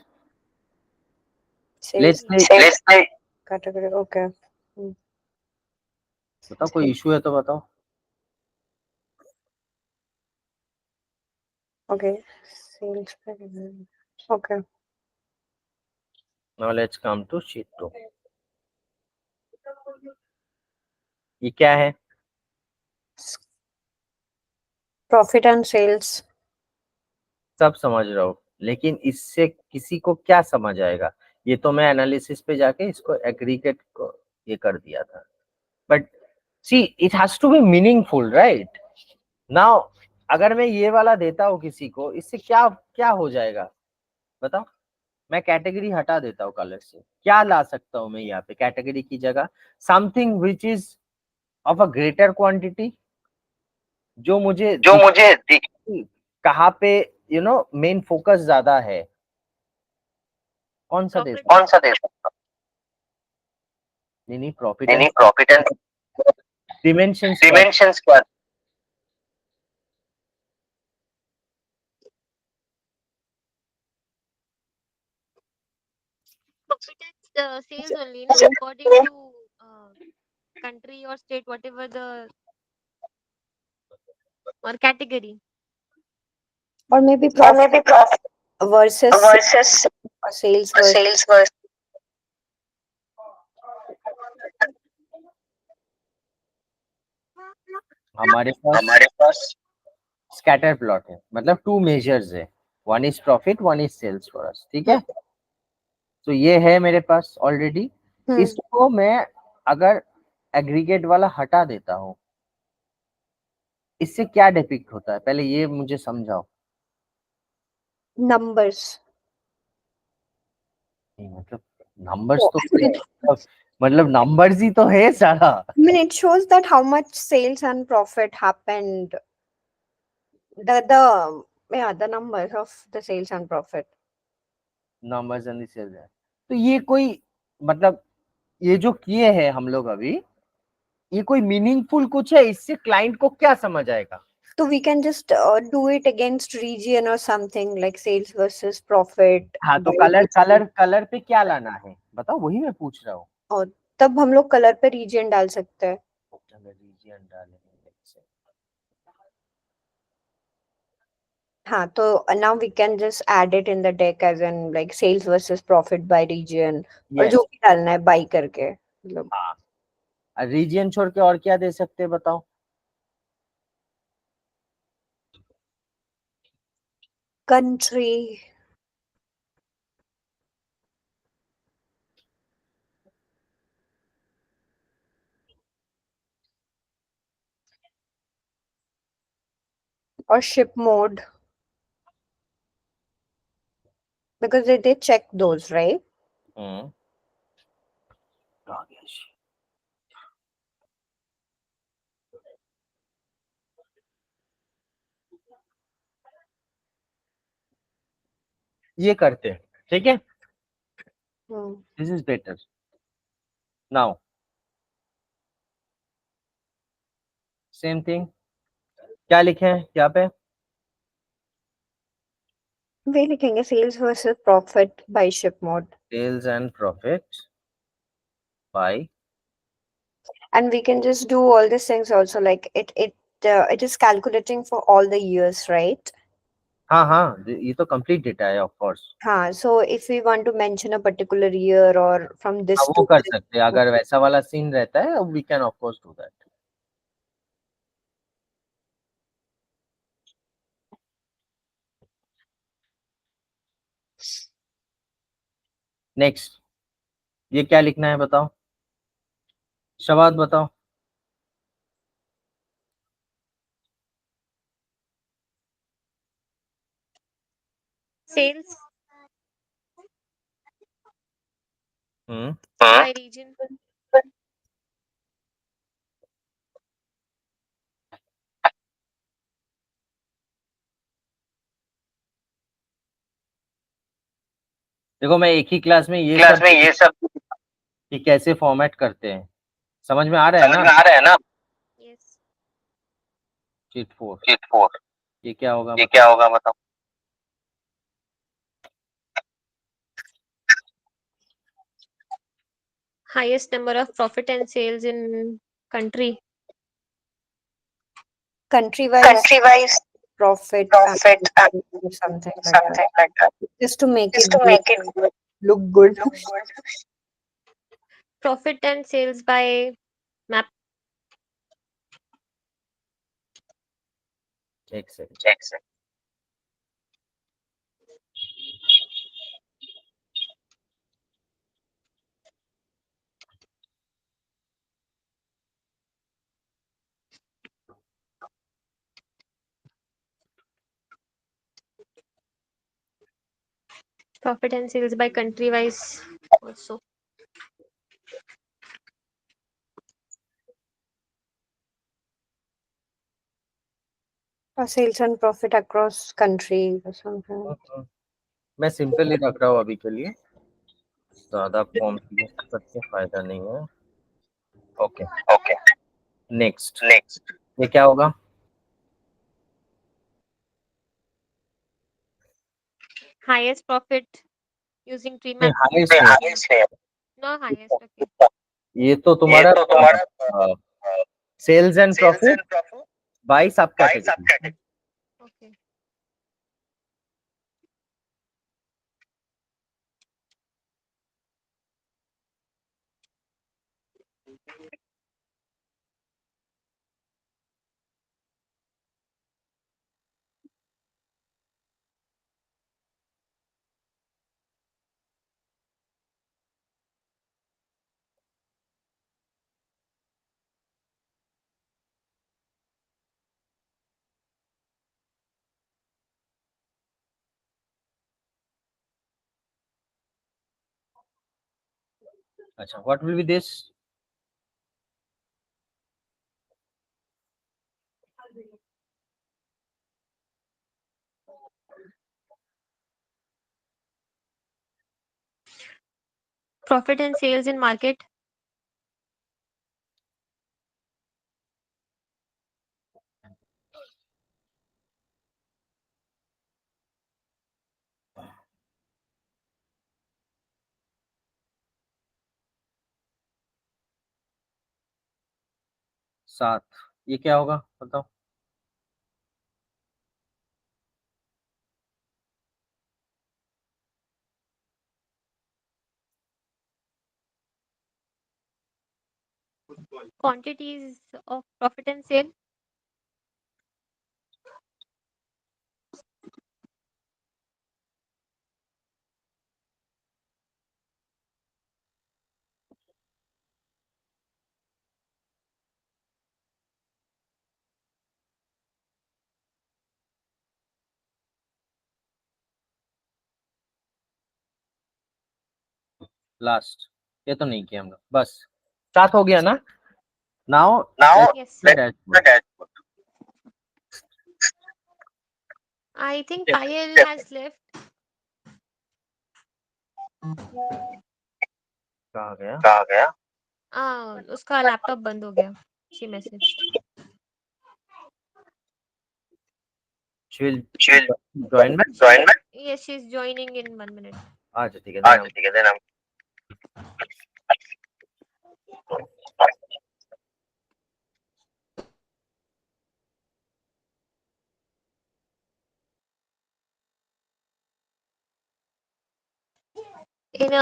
Sales let's say category. Okay. बताओ कोई इशू है तो बताओ। Okay. Sales category. Okay. Now let's come to sheet 2। ये क्या है? Profit and sales. सब समझ रहा हूँ, लेकिन इससे किसी को क्या समझ आएगा? ये तो मैं एनालिसिस पे जाके इसको एग्रीगेट को ये कर दिया था, but see it has to be meaningful right. Now अगर मैं ये वाला देता हूँ किसी को, इससे क्या क्या हो जाएगा बताओ? मैं कैटेगरी हटा देता हूँ कलर से, क्या ला सकता हूँ मैं यहाँ पे कैटेगरी की जगह? Something which is of a greater quantity, जो मुझे कहाँ पे मेन फोकस ज्यादा है, कौन सा दे? Profit. नहीं profit and dimensions Profit and sales only, no? According to country or state, whatever the or category. Or maybe profit versus sales versus. हमारे पास स्कैटर प्लॉट है, मतलब 2 मेजर्स है, one is profit one is sales for us. ठीक है, तो ये है मेरे पास ऑलरेडी। इसको मैं अगर एग्रीगेट वाला हटा देता हूँ, इससे क्या डिपिक्ट होता है पहले ये मुझे समझाओ। Numbers. मतलब नंबर्स तो मतलब नंबर्स ही तो है सारा। I mean, it shows that how much sales and profit happened. The numbers of the sales and profit. Numbers and sales है, तो ये कोई मतलब ये जो किए हैं हम लोग अभी, ये कोई मीनिंगफुल कुछ है? इससे क्लाइंट को क्या समझ आएगा? So we can just do it against region or something like sales versus profit. हाँ, तो by region. कलर पे क्या लाना है बताओ, वही मैं पूछ रहा हूँ। और तब हम लोग कलर पे रीजन डाल सकते हैं। रीजन डालेंगे। हाँ, तो now we can just add it in the deck as in like sales versus profit by region और Yes. जो भी डालना है बाई करके मतलब। हाँ, रीजन छोड़ के और क्या दे सकते हैं बताओ? कंट्री। और ship mode because they check those, right? ये करते हैं, ठीक है, Hmm. This is better. Now same thing, क्या लिखे हैं यहाँ पे? वे लिखेंगे sales versus profit by ship mode sales and profit by, and we can just do all these things also like it is calculating for all the years, right? हाँ हाँ, ये तो कंप्लीट डेटा है ऑफ कोर्स। हाँ, so if we want to mention a particular year or from this वो to कर this, सकते हैं, अगर वैसा वाला सीन रहता है we can of course do that. Next, ये क्या लिखना है बताओ, शवाद बताओ। Sales hmm by region. देखो मैं एक ही क्लास में ये सब कि कैसे फॉर्मेट करते हैं, समझ में आ रहा है ना। Yes. शीट 4 ये क्या होगा बताओ। Highest number of profit and sales in country. Country-wise profit and something like that. Just to make it look good. Profit and sales by map. एक second. Profit and sales by country wise also. Or sales and profit across country or something. मैं simple ही रख रहा हूँ अभी के लिए, ज्यादा complicate करके फायदा नहीं है। ओके नेक्स्ट ये क्या होगा। Highest profit using tree नहीं map. हाईएस्ट है, No highest. Okay. ये तो तुम्हारा सेल्स एंड प्रॉफिट बाय सब कैटेगरी। Okay. अच्छा what will be this. Profit and sales in market. सात ये क्या होगा बताओ। Quantities of profit and sale. Last ये तो नहीं किया हम लोग, बस 7 हो गया ना। Now Yes. Dashboard. I think Payal has left. कहाँ गया। उसका लैपटॉप बंद हो गया. She messaged. She will join back. Yes, she's joining in 1 minute. अच्छा ठीक है देन हम In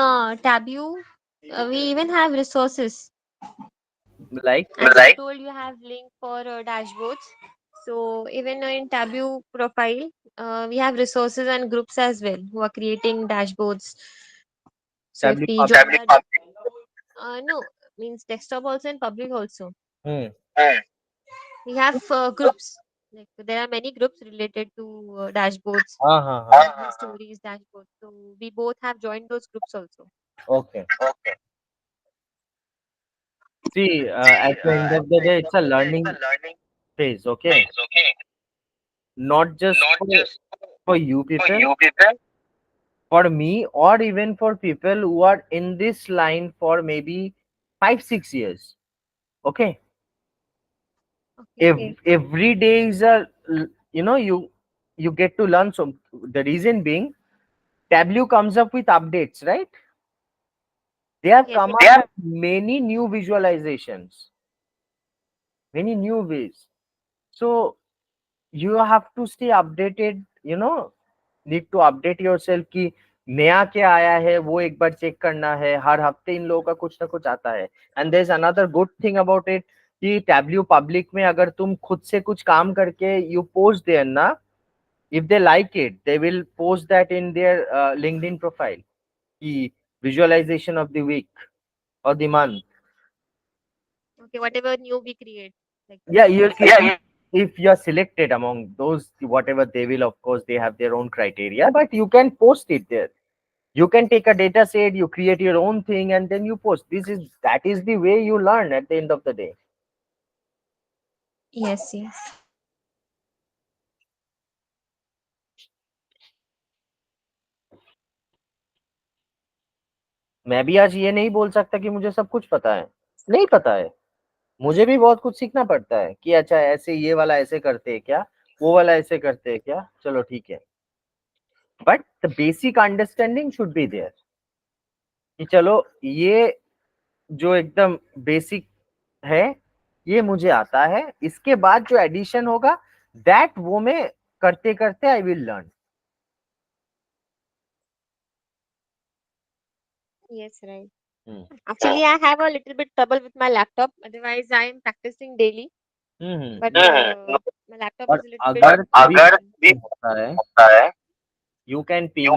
Tableau, we even have resources. Like As I told you, have link for dashboards. So even in Tableau profile, we have resources and groups as well who are creating dashboards. So if we join that, No, means desktop also and public also. Hmm. We have groups. Like there are many groups related to dashboards, हाँ. business stories, dashboards. So we both have joined those groups also. Okay. See, at the end of the day, it's a learning phase. Okay, not just for you people, for me, or even for people who are in this line for maybe 5-6 years. Okay, Okay. every day is a you get to learn. So the reason being, Tableau comes up with updates, right? They have Yes, come yes. up with many new visualizations, many new ways. So you have to stay updated, need to update yourself कि नया क्या आया है वो एक बार check करना है, हर हफ्ते इन लोगों का कुछ ना कुछ आता है. And there is another good thing about it कि टैब्ल्यू पब्लिक में अगर तुम खुद से कुछ काम करके यू पोस्ट देयर ना, if they like it they will post that in their LinkedIn profile कि visualization of the week or the month. Okay, whatever new we create. Like Yeah, if you're selected among those, whatever they will, of course they have their own criteria, but you can post it there. You can take a data set, you create your own thing, and then you post. That is the way you learn at the end of the day. yes, yes. मैं भी आज ये नहीं बोल सकता कि मुझे सब कुछ पता है, नहीं पता है. मुझे भी बहुत कुछ सीखना पड़ता है कि अच्छा ऐसे ये वाला ऐसे करते हैं क्या, वो वाला ऐसे करते हैं क्या, चलो ठीक है. But the basic understanding should be there कि चलो ये जो एकदम बेसिक है ये मुझे आता है, इसके बाद जो एडिशन होगा दैट वो मैं करते करते I will learn. Yes, right. Actually, I have a little bit trouble with my laptop. Otherwise, I am practicing daily. But my laptop और is a little bit. अगर कभी होता है you can ping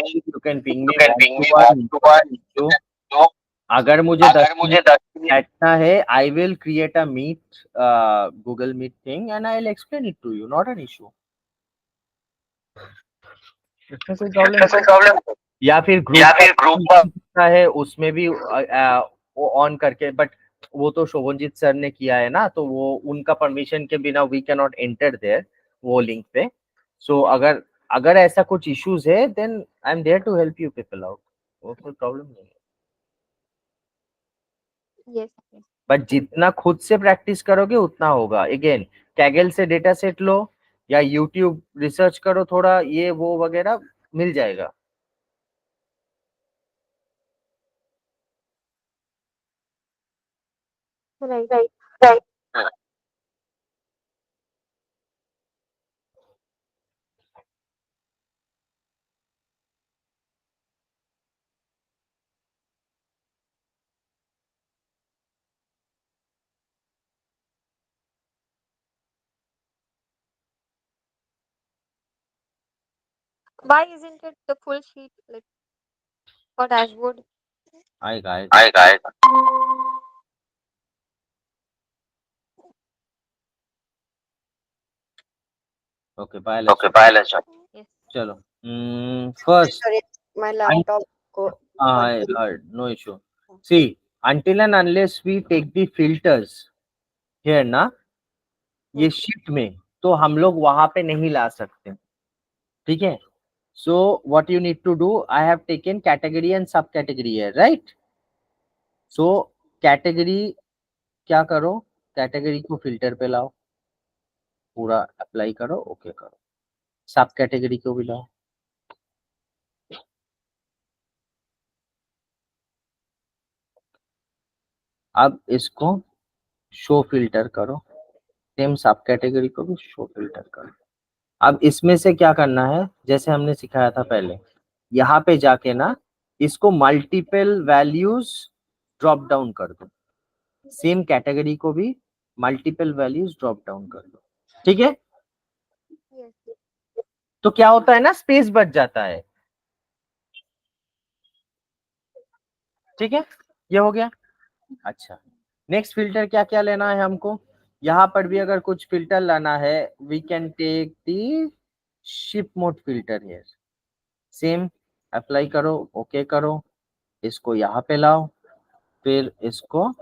me, you can ping me one to one. जो अगर मुझे 10 minute बैठना है I will create a meet Google Meet thing and I'll explain it to you, not an issue. इसमें कोई प्रॉब्लम या फिर ग्रुप है उसमें भी वो ऑन करके, बट वो तो शोभनजीत सर ने किया है ना, तो वो उनका परमिशन के बिना we can not enter there वो लिंक पे. सो अगर अगर ऐसा कुछ इश्यूज है then I am there to help you people out, वो कोई प्रॉब्लम नहीं है. Yes, yes. बट जितना खुद से प्रैक्टिस करोगे उतना होगा. अगेन कैगल से डेटा सेट लो या यूट्यूब रिसर्च करो थोड़ा, ये वो वगैरह मिल जाएगा. Right. Why isn't it the full sheet like for dashboard? आएगा आएगा. Okay bye. Yes. चलो first Sorry, my laptop go. I heard, no issue. See, until and unless we take the filters here ना, ये shift में तो हम लोग वहां पे नहीं ला सकते. ठीक है. So what you need to do, I have taken category and sub category here, right? So category क्या करो, कैटेगरी को फिल्टर पे लाओ, पूरा अप्लाई करो, ओके करो. सब कैटेगरी को भी लाओ. अब इसको शो फिल्टर करो, सेम सब कैटेगरी को भी शो फिल्टर करो. अब इसमें से क्या करना है, जैसे हमने सिखाया था पहले, यहाँ पे जाके ना इसको मल्टीपल वैल्यूज ड्रॉप डाउन कर दो, सेम कैटेगरी को भी मल्टीपल वैल्यूज ड्रॉप डाउन कर दो. ठीक है. Yes. तो क्या होता है ना, स्पेस बच जाता है. ठीक है. ये हो गया। अच्छा, नेक्स्ट फिल्टर क्या क्या लेना है हमको, यहाँ पर भी अगर कुछ फिल्टर लाना है, we can take the ship mode filter here. Same apply करो, ओके करो, इसको यहाँ पे लाओ, फिर इसको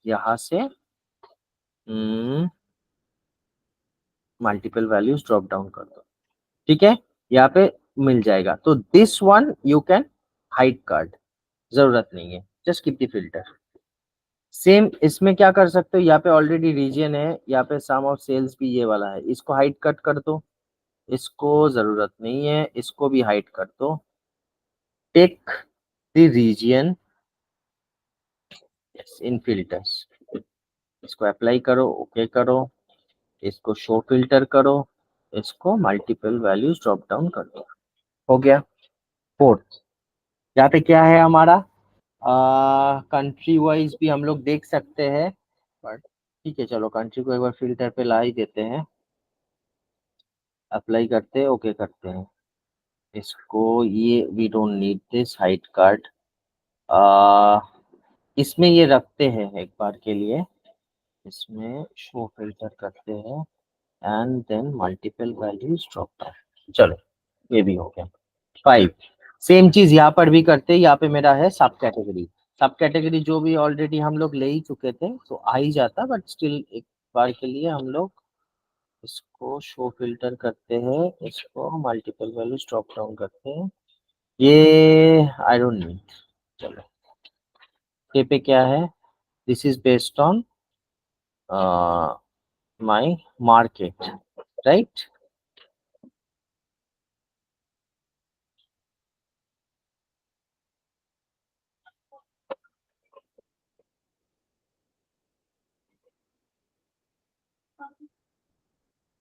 यहाँ से मल्टीपल वैल्यूज ड्रॉप डाउन कर दो, ठीक है, यहाँ पे मिल जाएगा। तो this one you can hide card, जरूरत नहीं है, just keep the filter. Same इसमें क्या कर सकते हो, यहाँ पे ऑलरेडी रीजन है, यहाँ पे सम ऑफ सेल्स भी ये वाला है, इसको हाइड कट कर दो, इसको जरूरत नहीं है, इसको भी हाइड कर दो। Take the region in filters, इसको अप्लाई करो, ओके करो, इसको शो फिल्टर करो, इसको मल्टीपल वैल्यूज ड्रॉप डाउन कर दो, हो गया। फोर्थ, यहाँ पे क्या है हमारा, कंट्री वाइज भी हम लोग देख सकते हैं, बट ठीक है, चलो कंट्री को एक बार फिल्टर पे ला ही देते हैं, अप्लाई करते हैं, ओके करते हैं, इसको ये we don't need this hide card, इसमें ये रखते हैं एक बार के लिए, इसमें शो फिल्टर करते हैं and then multiple values drop down, चलो ये भी हो गया। 5, सेम चीज यहाँ पर भी करते हैं, यहाँ पे मेरा है सब कैटेगरी, सब कैटेगरी जो भी ऑलरेडी हम लोग ले ही चुके थे तो आ ही जाता, बट स्टिल एक बार के लिए हम लोग इसको शो फिल्टर करते हैं, इसको मल्टीपल वैल्यूज ड्रॉप डाउन करते हैं, ये आई डोंट नीड। चलो ये पे क्या है, this is based on my market, right.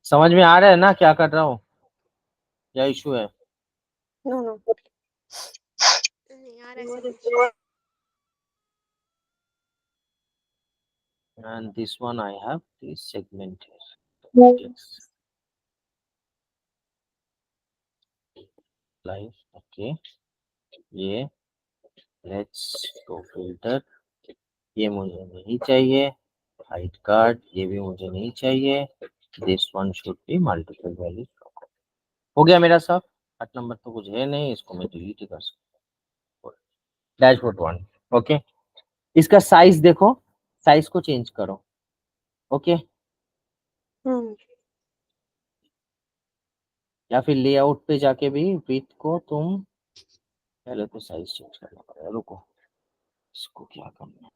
समझ में आ रहा है ना क्या कर रहा हूँ, क्या इशू है? No, no. नहीं आ रहा है सब कुछ। And this one I have this segment here. Yes. Live, okay. ये let's go filter, ये मुझे नहीं चाहिए, हाइड कार्ड ये भी मुझे नहीं चाहिए, this one should be multiple value. हो गया मेरा सब, 8 नंबर तो कुछ है नहीं, इसको मैं डिलीट ही कर सकता हूँ। Dashboard 1, okay. इसका साइज देखो, साइज को चेंज करो, ओके, Hmm. या फिर लेआउट पे जाके भी विड्थ को तुम पहले तो साइज चेंज करना पड़ेगा, रुको इसको क्या करना है,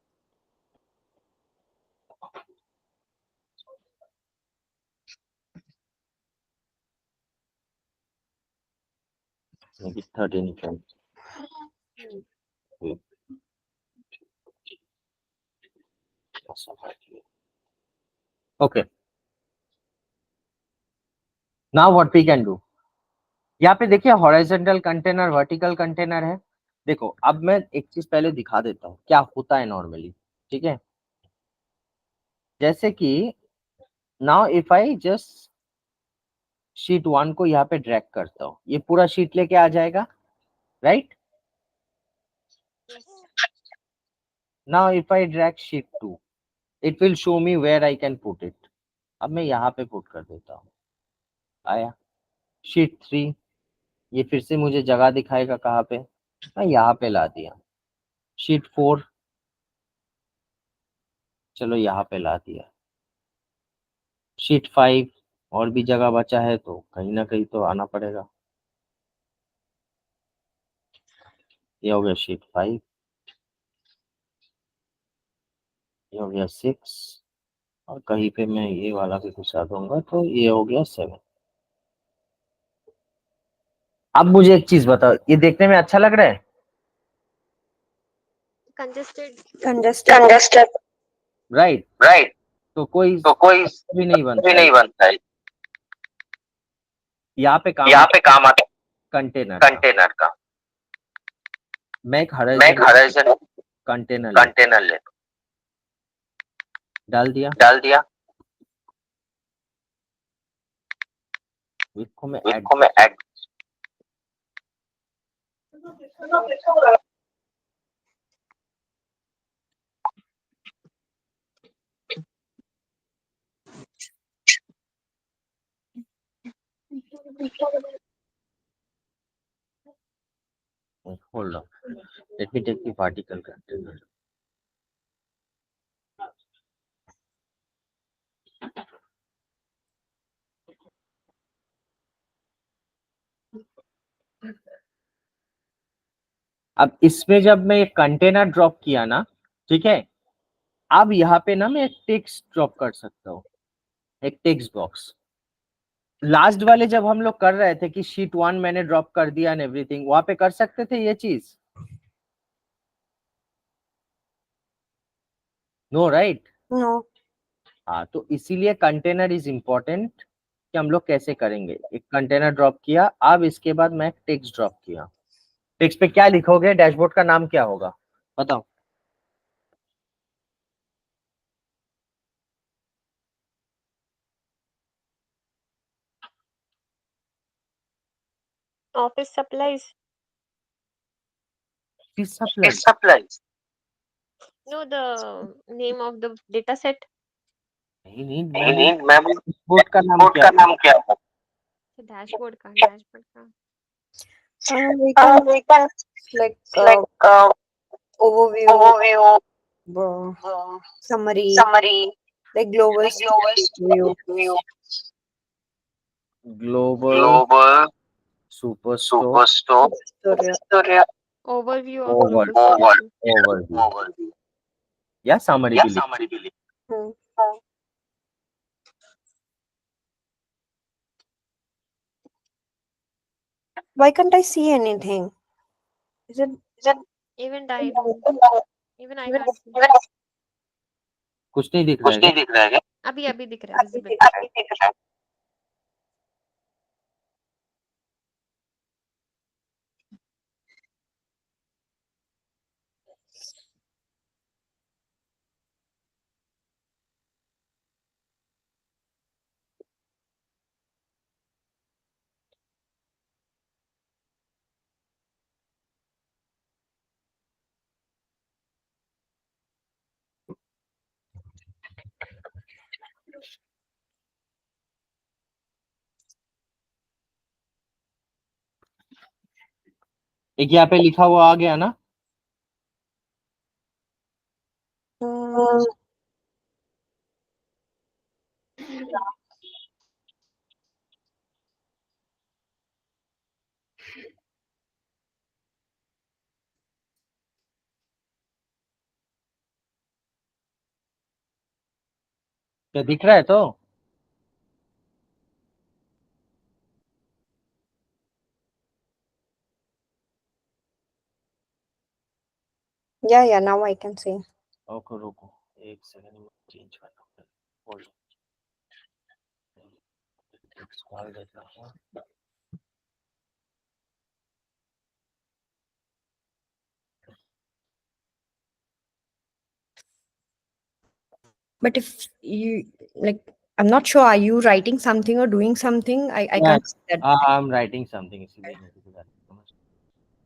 maybe 13 can okay. Now what we can do, यहाँ पे देखिए हॉरिजॉन्टल कंटेनर, वर्टिकल कंटेनर है। देखो अब मैं एक चीज पहले दिखा देता हूँ क्या होता है नॉर्मली, ठीक है। जैसे कि now if I just sheet 1 को यहाँ पे ड्रैग करता हूँ, ये पूरा शीट लेके आ जाएगा, right. Now if I drag sheet 2, it will show me where I can put it. अब मैं यहाँ पे पुट कर देता हूँ, आया। शीट 3, ये फिर से मुझे जगह दिखाएगा कहाँ पे, मैं यहाँ पे ला दिया। शीट 4, चलो यहाँ पे ला दिया। शीट 5, और भी जगह बचा है तो कहीं ना कहीं तो आना पड़ेगा। ये हो गया शीट 5, ये हो गया 6, और कहीं पे मैं ये वाला भी घुसा दूंगा तो ये हो गया 7। अब मुझे एक चीज बताओ, ये देखने में अच्छा लग रहा है? कंजेस्टेड। Congested. Right, Right. तो कोई तो कोई भी नहीं बनता भी है। नहीं बनता है। यहाँ पे काम यहाँ पे काम आता कंटेनर है का, कंटेनर का। मैं एक मैं एक हॉरिजॉन्टल हॉरिजॉन्टल कंटेनर ले कंटेनर ले डाल दिया, डाल दिया, इसको मैं ऐड, इसको मैं add Hold on. Let me take the vertical container. अब इसमें जब मैं एक कंटेनर ड्रॉप किया ना, ठीक है, अब यहाँ पे ना मैं एक टेक्स्ट ड्रॉप कर सकता हूँ, एक टेक्स्ट बॉक्स। लास्ट वाले जब हम लोग कर रहे थे कि शीट 1 मैंने ड्रॉप कर दिया एंड एवरीथिंग, वहां पे कर सकते थे ये चीज? No right? No. हाँ, तो इसीलिए कंटेनर इज इम्पोर्टेंट कि हम लोग कैसे करेंगे। एक कंटेनर ड्रॉप किया, अब इसके बाद मैं टेक्स्ट ड्रॉप किया। टेक्स्ट पे क्या लिखोगे? डैशबोर्ड का नाम क्या होगा बताओ? Office supplies. Supply? No, the name of the data set. नहीं, मैं डैशबोर्ड का नाम क्या है? The dashboard का. We can like overview, summary, like global view. Global superstore Story. Overview of global solution. Overview या समरी भी लिख। Hmm. Why can't I see anything? Is it? Even I don't. Even I can't see. कुछ नहीं दिख रहा है क्या? अभी दिख रहा है visible. एक यहाँ पे लिखा हुआ आ गया ना? Hmm. क्या दिख रहा है तो? Yeah, now I can see. रुको रुको एक सेकंड में चेंज कर लूँ। होल्ड कॉल देता हूँ। But if you like, I'm not sure. Are you writing something or doing something? I can't see that. I am writing something इसीलिए नहीं दिख रहा है।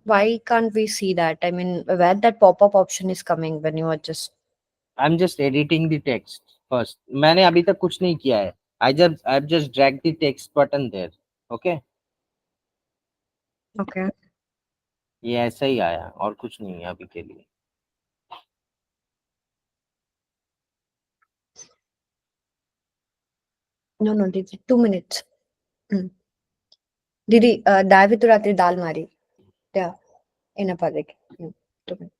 Why can't we see that? I mean, where that pop-up option is coming when you are just. I am just editing the text first. मैंने अभी तक कुछ नहीं किया है। I just drag the text button there. Okay, Okay. ये ऐसा ही आया और कुछ नहीं है अभी के लिए। No, Didi, 2 minutes. Didi, ದಯವಿಟ್ಟು ರಾತ್ರಿ ದಾಲ್ ಮಾಡಿ. Yeah, ಏನಪ್ಪ ಅದಕ್ಕೆ? 2 minutes.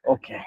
ओके,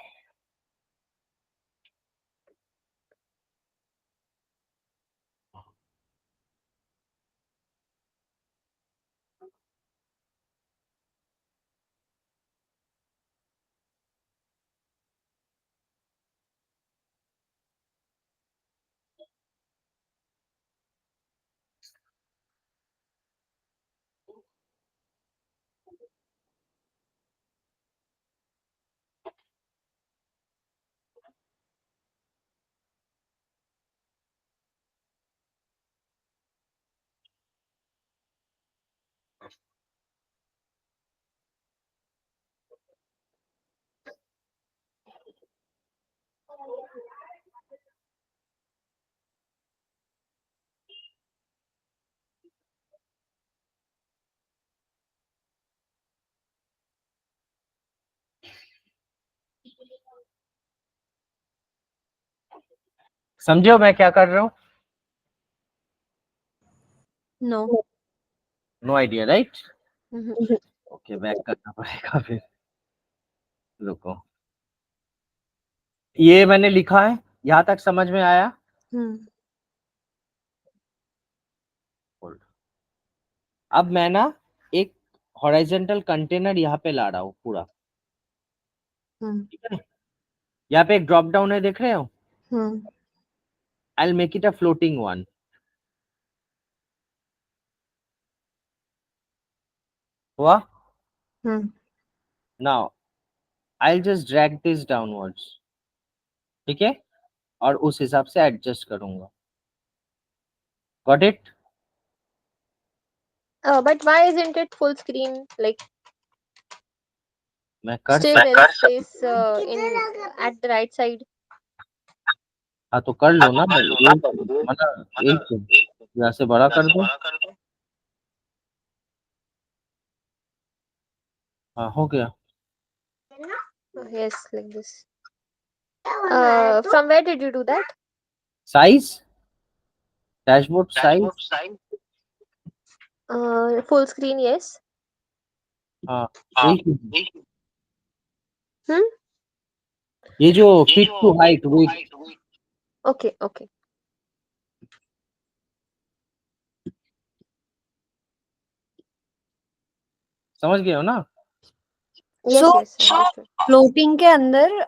समझे हो मैं क्या कर रहा हूँ? No. No idea right? Mhm. Okay back करना पड़ेगा फिर, रुको। ये मैंने लिखा है, यहाँ तक समझ में आया? Hmm. Hold. अब मैं ना एक हॉरिजॉन्टल कंटेनर यहाँ पे ला रहा हूँ पूरा, Hmm. ठीक है? यहाँ पे एक ड्रॉप डाउन है, देख रहे हो? Hmm. I will make it a floating one. हुआ? Hmm. Now I will just drag this downwards, ठीक है? और उस हिसाब से एडजस्ट करूंगा। Got it? But why isn't it full screen? Like मैं कर still सकता, there is space in at the right side. हाँ तो कर लो ना, मतलब एक यहाँ से बड़ा कर दो। हाँ हो गया। Yes, like this. From where did you do that? Size, dashboard size, Full screen, yes. हाँ यही चीज़ है। Hmm. ये जो fit to height weight, Okay, okay. समझ गए हो ना? Yes, So, yes, understood. floating के अंदर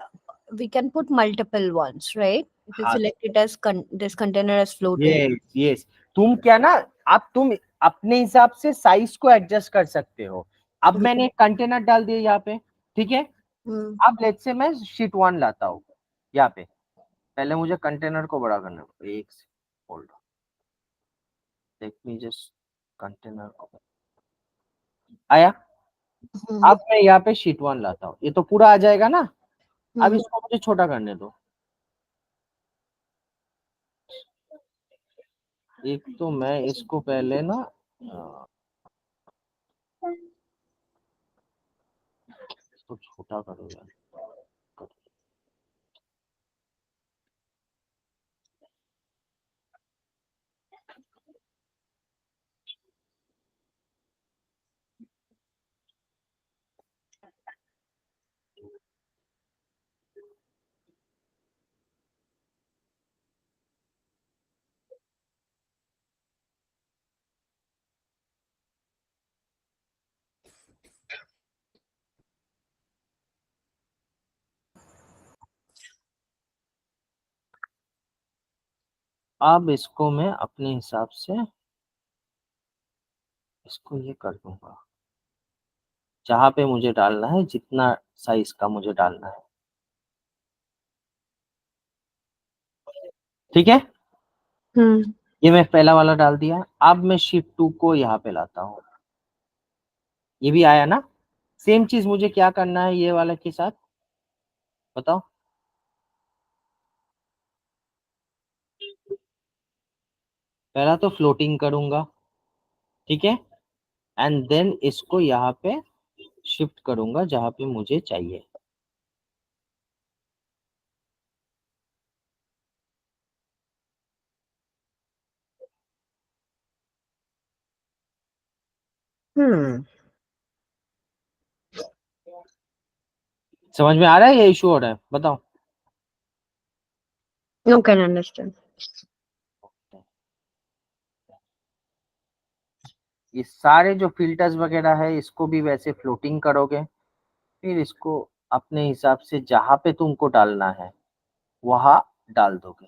we can put multiple ones, right? You can हाँ select it as this container as floating. Yes yes, तुम क्या ना, आप तुम अपने हिसाब से साइज को एडजस्ट कर सकते हो। अब मैंने एक कंटेनर डाल दिया यहाँ पे, ठीक है? Hmm. अब लेट्स से मैं शीट वन लाता हूँ यहाँ पे, पहले मुझे कंटेनर को बड़ा करना है। एक hold, let me just container को, आया? Hmm. अब मैं यहाँ पे शीट वन लाता हूँ, ये तो पूरा आ जाएगा ना? अब Hmm. इसको मुझे छोटा करने दो। एक तो मैं इसको पहले ना इसको छोटा करो यार। अब इसको मैं अपने हिसाब से इसको ये कर दूंगा, जहां पे मुझे डालना है, जितना साइज का मुझे डालना है, ठीक है? Hmm. ये मैं पहला वाला डाल दिया। अब मैं शिफ्ट टू को यहाँ पे लाता हूँ, ये भी आया ना? सेम चीज मुझे क्या करना है ये वाला के साथ, बताओ? पहला तो फ्लोटिंग करूंगा, ठीक है? एंड देन इसको यहाँ पे शिफ्ट करूंगा जहां पे मुझे चाहिए। Hmm. समझ में आ रहा है या इशू हो रहा है, बताओ? No, can understand. ये सारे जो फिल्टर्स वगैरह है इसको भी वैसे फ्लोटिंग करोगे, फिर इसको अपने हिसाब से जहां पे तुमको डालना है वहां डाल दोगे,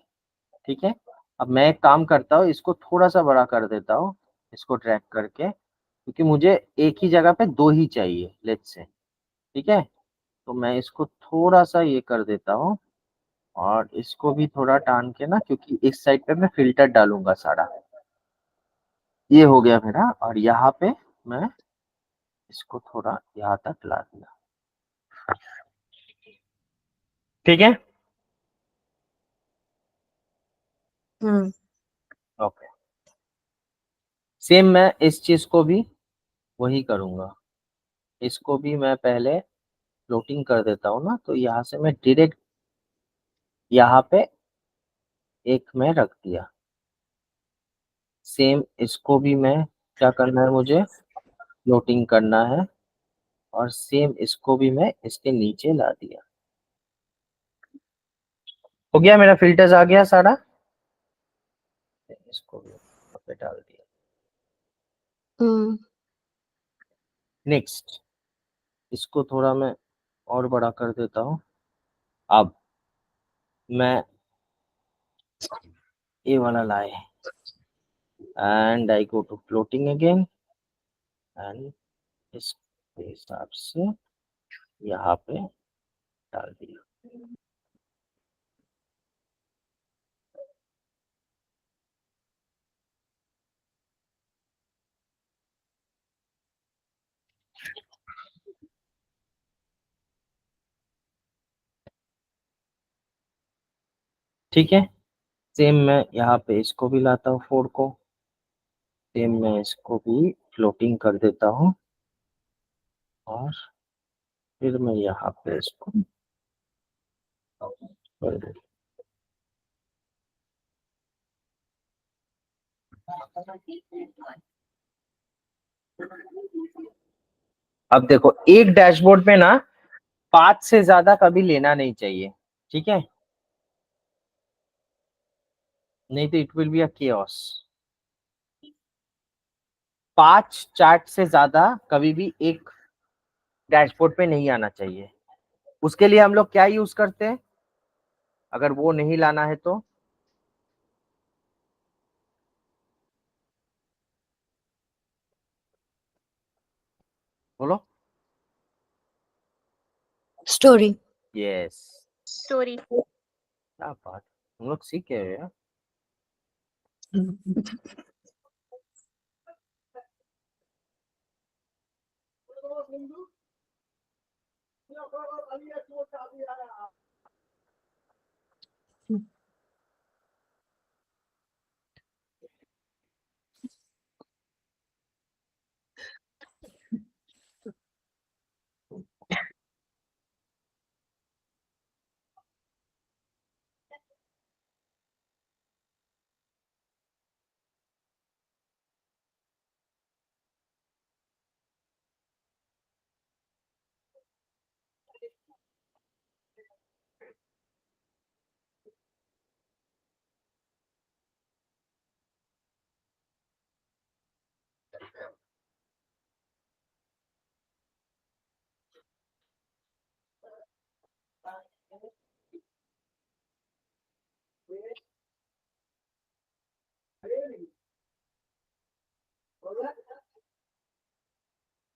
ठीक है? अब मैं एक काम करता हूँ, इसको थोड़ा सा बड़ा कर देता हूँ, इसको ड्रैग करके, क्योंकि मुझे एक ही जगह पे दो ही चाहिए लेट्स से, ठीक है? तो मैं इसको थोड़ा सा ये कर देता हूँ, और इसको भी थोड़ा टान के ना, क्योंकि इस साइड पे मैं फिल्टर डालूंगा सारा। ये हो गया मेरा, और यहाँ पे मैं इसको थोड़ा यहाँ तक ला दिया, ठीक है? Hmm. ओके, सेम मैं इस चीज को भी वही करूंगा, इसको भी मैं पहले फ्लोटिंग कर देता हूँ ना, तो यहाँ से मैं डायरेक्ट यहाँ पे एक मैं रख दिया। सेम इसको भी मैं क्या करना है, मुझे फ्लोटिंग करना है, और सेम इसको भी मैं इसके नीचे ला दिया। हो गया, मेरा फिल्टर्स आ गया सारा। इसको भी यहाँ पे डाल दिया। Hmm. नेक्स्ट, इसको थोड़ा मैं और बड़ा कर देता हूँ। अब मैं ये वाला लाए and I go to floating again and इसके हिसाब से यहाँ पे डाल दिया। ठीक है, सेम मैं यहाँ पे इसको भी लाता हूँ 4 को, सेम मैं इसको भी फ्लोटिंग कर देता हूँ, और फिर मैं यहाँ पे इसको कर देता हूँ। अब देखो, एक डैशबोर्ड पे ना 5 से ज्यादा कभी लेना नहीं चाहिए, ठीक है, नहीं तो it will be a chaos. 5 chart से ज्यादा कभी भी एक डैशबोर्ड पे नहीं आना चाहिए। उसके लिए हम लोग क्या यूज करते हैं, अगर वो नहीं लाना है तो? बोलो। Story. Yes, story. क्या बात, हम लोग सीख गए यार।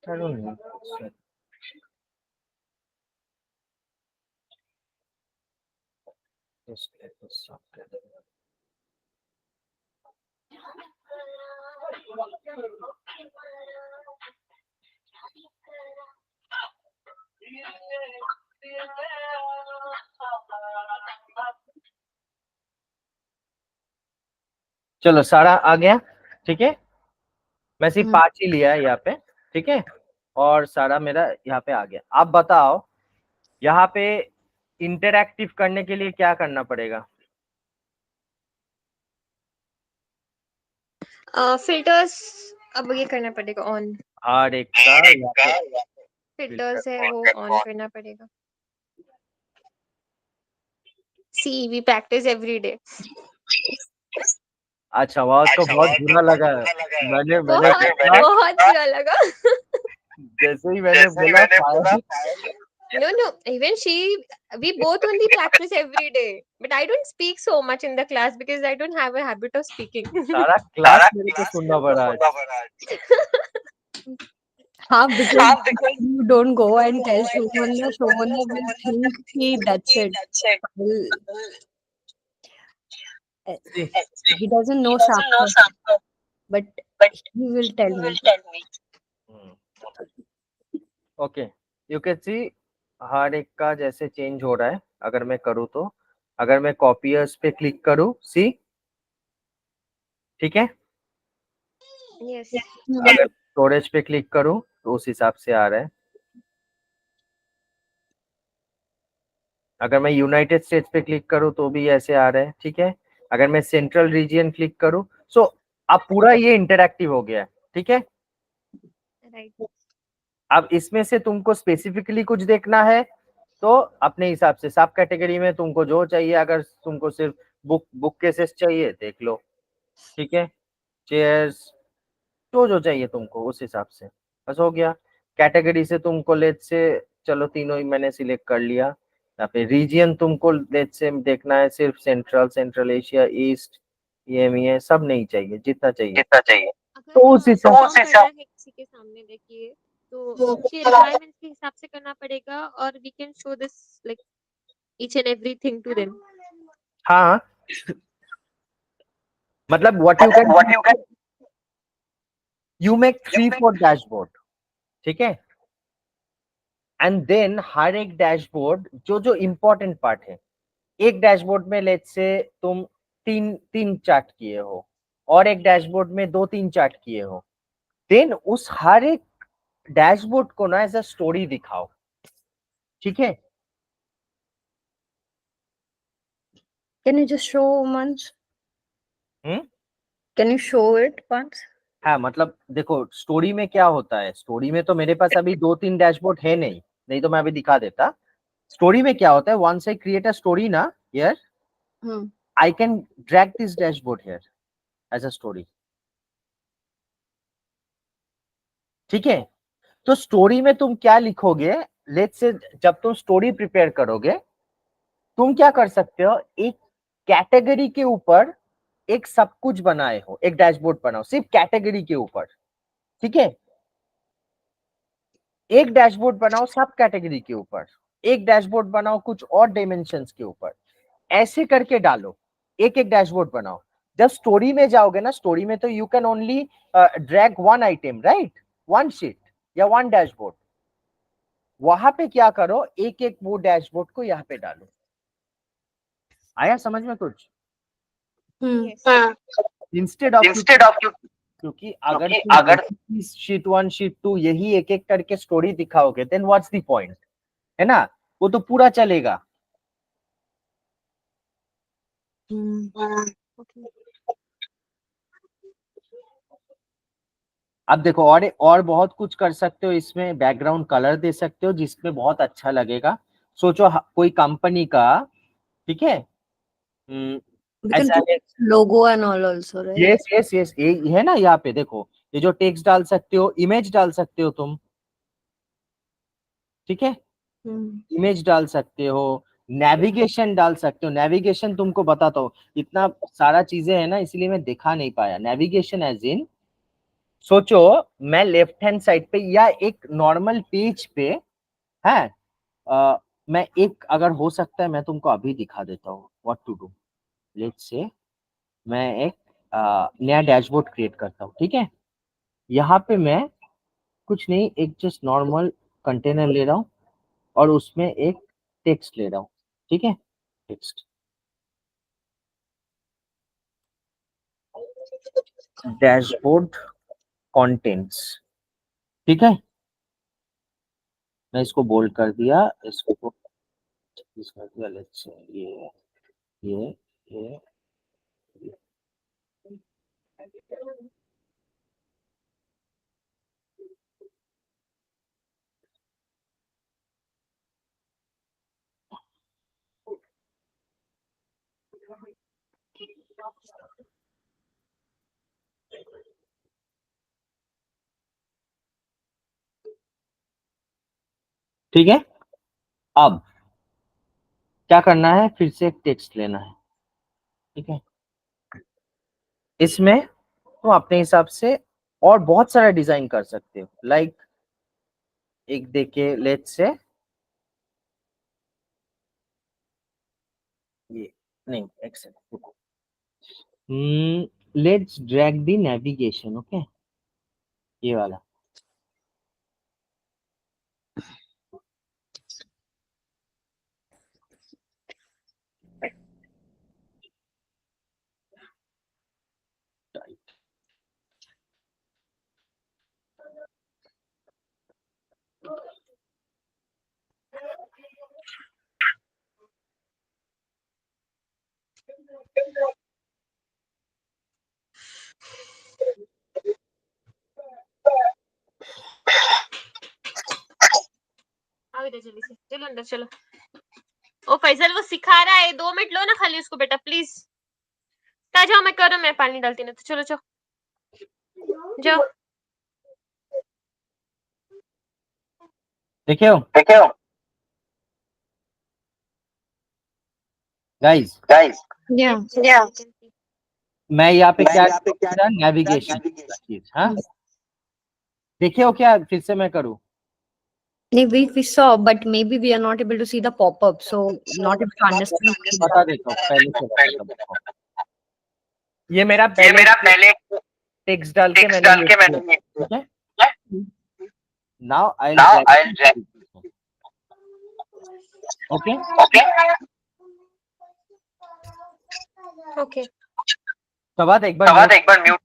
I don't know. Just let this stop. चलो, सारा आ गया, ठीक है। मैं सिर्फ 5 ही लिया है यहाँ पे, ठीक है, और सारा मेरा यहाँ पे आ गया। आप बताओ, यहाँ पे इंटरैक्टिव करने के लिए क्या करना पड़ेगा? फिल्टर्स अब ये करना पड़ेगा ऑन। हर एक का यहाँ पे फिल्टर्स है filter वो ऑन करना पड़ेगा। सी वी प्रैक्टिस एवरी डे। अच्छा, वह तो बहुत बुरा लगा है। मैंने बहुत सोचा, बहुत बुरा लगा। जैसे ही मैंने बोला fire, No, no. Even we both only practice every day. But I don't speak so much in the class because I don't have a habit of speaking. सारा क्लास मेरे को सुनना पड़ा आज। Because you don't go and tell Shomanya, Shomanya will think he that's it. See, He doesn't know Shakti, but he will tell me. Okay, you can see हर एक का जैसे चेंज हो रहा है। अगर मैं करूँ तो, अगर मैं कॉपियर्स पे क्लिक करूँ, सी, ठीक है, Yes. अगर स्टोरेज पे क्लिक करूँ तो उस हिसाब से आ रहा है। अगर मैं यूनाइटेड स्टेट्स पे क्लिक करूँ तो भी ऐसे आ रहा है, ठीक है। अगर मैं सेंट्रल रीजन क्लिक करूं, सो अब पूरा ये इंटरैक्टिव हो गया है, ठीक है। राइट। अब इसमें से तुमको स्पेसिफिकली कुछ देखना है तो अपने हिसाब से सब कैटेगरी में तुमको जो चाहिए, अगर तुमको सिर्फ बुक केसेस चाहिए देख लो, ठीक है, चेयर्स, जो जो चाहिए तुमको उस हिसाब से, बस हो गया। कैटेगरी से तुमको लेट से, चलो तीनों ही मैंने सिलेक्ट कर लिया। यहाँ पे रीजन तुमको लेट से देखना है सिर्फ सेंट्रल एशिया, ईस्ट, ये सब नहीं चाहिए, जितना चाहिए। अगर तो उस हिसाब perform करना है किसी के सामने, देखिए तो उसके रिक्वायरमेंट्स के हिसाब से करना पड़ेगा, और we can show this like each and everything to them. हाँ, मतलब what you can, you make 3-4 dashboard, ठीक है, एंड देन हर एक डैशबोर्ड जो जो इम्पोर्टेंट पार्ट है, एक डैशबोर्ड में लेट से तुम तीन तीन चार्ट किए हो और एक डैशबोर्ड में 2-3 चार्ट किए हो, देन उस हर एक डैशबोर्ड को ना एज अ स्टोरी दिखाओ, ठीक है। Can you just show once? Hmm, Can you show it once? हाँ, मतलब देखो स्टोरी में क्या होता है, स्टोरी में तो मेरे पास अभी 2-3 डैशबोर्ड है नहीं, नहीं तो मैं अभी दिखा देता। स्टोरी में क्या होता है, once I create a story ना here, Hmm. I can drag this dashboard here as a story, ठीक है। तो स्टोरी में तुम क्या लिखोगे, लेट्स से जब तुम स्टोरी प्रिपेयर करोगे, तुम क्या कर सकते हो, एक कैटेगरी के ऊपर एक सब कुछ बनाए हो, एक डैशबोर्ड बनाओ सिर्फ कैटेगरी के ऊपर, ठीक है। एक डैशबोर्ड बनाओ सब कैटेगरी के ऊपर, एक डैशबोर्ड बनाओ कुछ और डायमेंशंस के ऊपर, ऐसे करके डालो, एक एक डैशबोर्ड बनाओ। जब स्टोरी में जाओगे ना, स्टोरी में तो you can only drag one item, right, one sheet या वन डैशबोर्ड। वहां पे क्या करो, एक एक वो डैशबोर्ड को यहाँ पे डालो। आया समझ में कुछ? Hmm. यस। इंस्टेड ऑफ, क्योंकि अगर तुम शीट 1 शीट 2 यही एक एक करके स्टोरी दिखाओगे, देन व्हाट्स द पॉइंट, है ना, वो तो पूरा चलेगा। Hmm. ओके। अब देखो और बहुत कुछ कर सकते हो इसमें, बैकग्राउंड कलर दे सकते हो जिसमें बहुत अच्छा लगेगा। सोचो कोई कंपनी का, ठीक है, We can ऐसा put logo and all also, right? Yes yes yes, ये है ना, यहाँ पे देखो, ये जो टेक्स्ट डाल सकते हो, इमेज डाल सकते हो तुम, ठीक है, Hmm. इमेज डाल सकते हो, नेविगेशन डाल सकते हो। नेविगेशन तुमको बताता हूँ, इतना सारा चीजें है ना, इसलिए मैं दिखा नहीं पाया। नेविगेशन एज इन, सोचो मैं लेफ्ट हैंड साइड पे या एक नॉर्मल पेज पे है, मैं एक, अगर हो सकता है मैं तुमको अभी दिखा देता हूँ what to do. Let's say मैं एक नया डैशबोर्ड क्रिएट करता हूँ, ठीक है। यहाँ पे मैं कुछ नहीं, एक जस्ट नॉर्मल कंटेनर ले रहा हूँ और उसमें एक टेक्स्ट ले रहा हूँ, ठीक है, टेक्स्ट, डैशबोर्ड कंटेंट्स, ठीक है। मैं इसको बोल्ड कर दिया, इसको इस कर दिया, लेट्स से ये ये ठीक है। अब क्या करना है, फिर से एक टेक्स्ट लेना है, ठीक है। इसमें तुम अपने हिसाब से और बहुत सारा डिजाइन कर सकते हो, लाइक एक देखिए, लेट्स से ये, नहीं एक second, let's drag the navigation, okay, ये वाला, दे जल्दी से, चलो अंदर चलो। ओ फैजल वो सिखा रहा है, 2 मिनट लो ना खाली उसको बेटा प्लीज। आ जाओ, मैं कर रहा हूँ, मैं पानी डालती ना, तो चलो जाओ जाओ। देखियो गाइस, Yeah. मैं यहाँ पे क्या नेविगेशन चीज, हाँ देखिए क्या फिर से मैं करूँ? We saw, but maybe we are not able to see the pop-up, so not able to understand. बता देता हूँ, पहले से बताता हूँ। ये मेरा पहले टेक्स्ट डाल के मैंने ये किया, ठीक है? नाउ आई ओके ओके, तो बात एक बार mute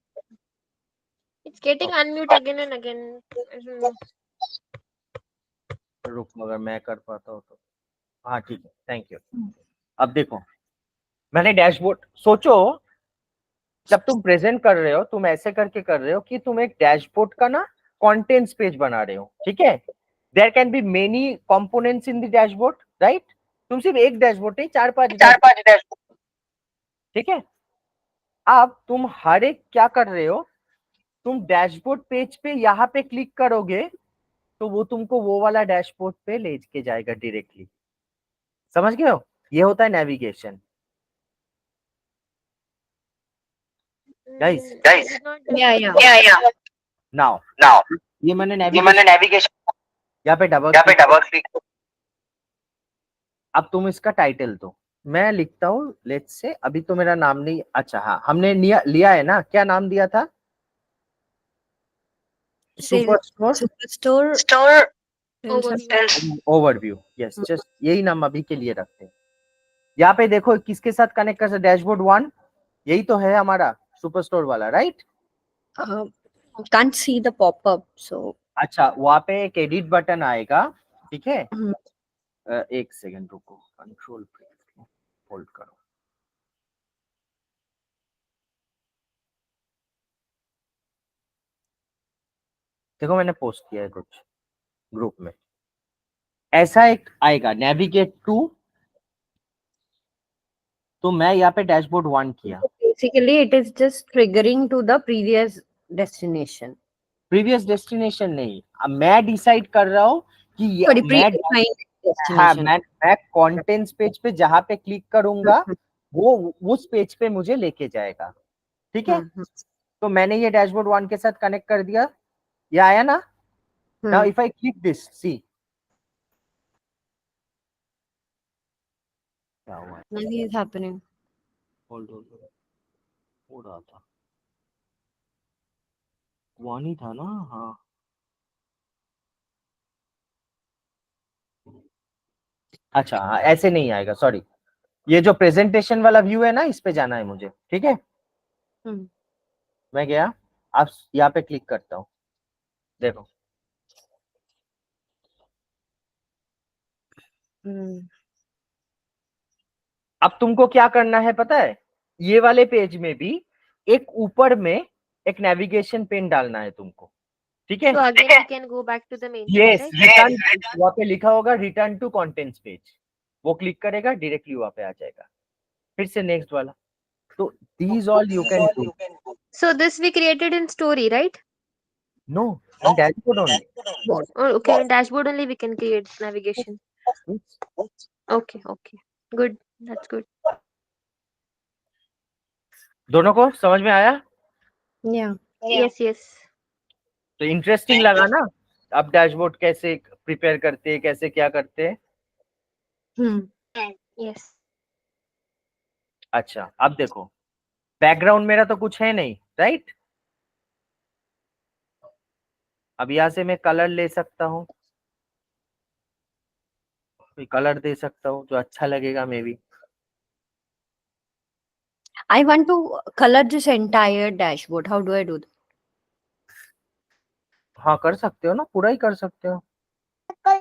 it's getting unmute again and again. रुक, मगर मैं कर पाता हूँ तो हाँ ठीक है, थैंक यू। अब देखो, मैंने डैशबोर्ड, सोचो जब तुम प्रेजेंट कर रहे हो, तुम ऐसे करके कर रहे हो कि तुम एक डैशबोर्ड का ना कंटेंट्स पेज बना रहे हो, ठीक है? There can be many components in the dashboard, right? तुम सिर्फ एक डैशबोर्ड नहीं, 4-5 डैशबोर्ड, ठीक है? अब तुम हर एक क्या कर रहे हो, तुम डैशबोर्ड पेज पे यहाँ पे क्लिक करोगे तो वो तुमको वो वाला डैशबोर्ड पे ले के जाएगा डायरेक्टली। समझ गए हो? ये होता है नेविगेशन। Guys Yeah. नाउ ये मैंने नेविगेशन यहाँ पे डबल क्लिक। अब तुम इसका टाइटल दो, मैं लिखता हूँ लेट्स से, अभी तो मेरा नाम नहीं, अच्छा हाँ हमने लिया है ना, क्या नाम दिया था? Superstore ओवरव्यू, यस, जस्ट यही नाम अभी के लिए रखते हैं। यहाँ पे देखो किसके साथ कनेक्ट कर सकते, डैशबोर्ड 1, यही तो है हमारा सुपरस्टोर वाला, right? can't see the pop-up, so अच्छा, वहाँ पे एक एडिट बटन आएगा, ठीक है? एक सेकंड रुको, कंट्रोल होल्ड करो। देखो मैंने पोस्ट किया है कुछ ग्रुप में, ऐसा एक आएगा नेविगेट टू, तो मैं यहाँ पे डैशबोर्ड 1 किया। basically it is just triggering to the previous destination. Previous destination नहीं, अब मैं डिसाइड कर रहा हूँ कि Sorry, मैं predefined हाँ destination. मैं कंटेंट्स पेज पे जहाँ पे क्लिक करूंगा वो उस पेज पे मुझे लेके जाएगा, ठीक है? तो मैंने ये डैशबोर्ड 1 के साथ कनेक्ट कर दिया, ये आया ना? Now if I click this, see क्या हुआ? Nothing is happening. होल्ड हो रहा था, 1 ही था ना? हाँ अच्छा, हाँ ऐसे नहीं आएगा, सॉरी। ये जो प्रेजेंटेशन वाला व्यू है ना, इस पे जाना है मुझे, ठीक है? मैं गया, अब यहाँ पे क्लिक करता हूँ, देखो अब तुमको क्या करना है पता है? ये वाले पेज में भी एक ऊपर में एक नेविगेशन पेन डालना है तुमको, ठीक है? So again we can go back to the main page, yes, right? Return, वहाँ पे लिखा होगा रिटर्न टू कंटेंट्स पेज, वो क्लिक करेगा डायरेक्टली वहाँ पे आ जाएगा। फिर से नेक्स्ट वाला, तो these all you can do. So this we created in story, right? No, in dashboard only. Or okay, in dashboard only we can create navigation. Okay, good, that's good. दोनों को समझ में आया? Yeah. Yes. तो interesting लगा ना? अब dashboard कैसे प्रिपेयर करते हैं, कैसे क्या करते हैं? Yes. अच्छा, अब देखो बैकग्राउंड मेरा तो कुछ है नहीं, राइट? अब यहाँ से मैं कलर ले सकता हूँ, कोई कलर दे सकता हूँ जो अच्छा लगेगा may be. I want to color this entire dashboard. How do I do that? हाँ कर सकते हो ना, पूरा ही कर सकते हो।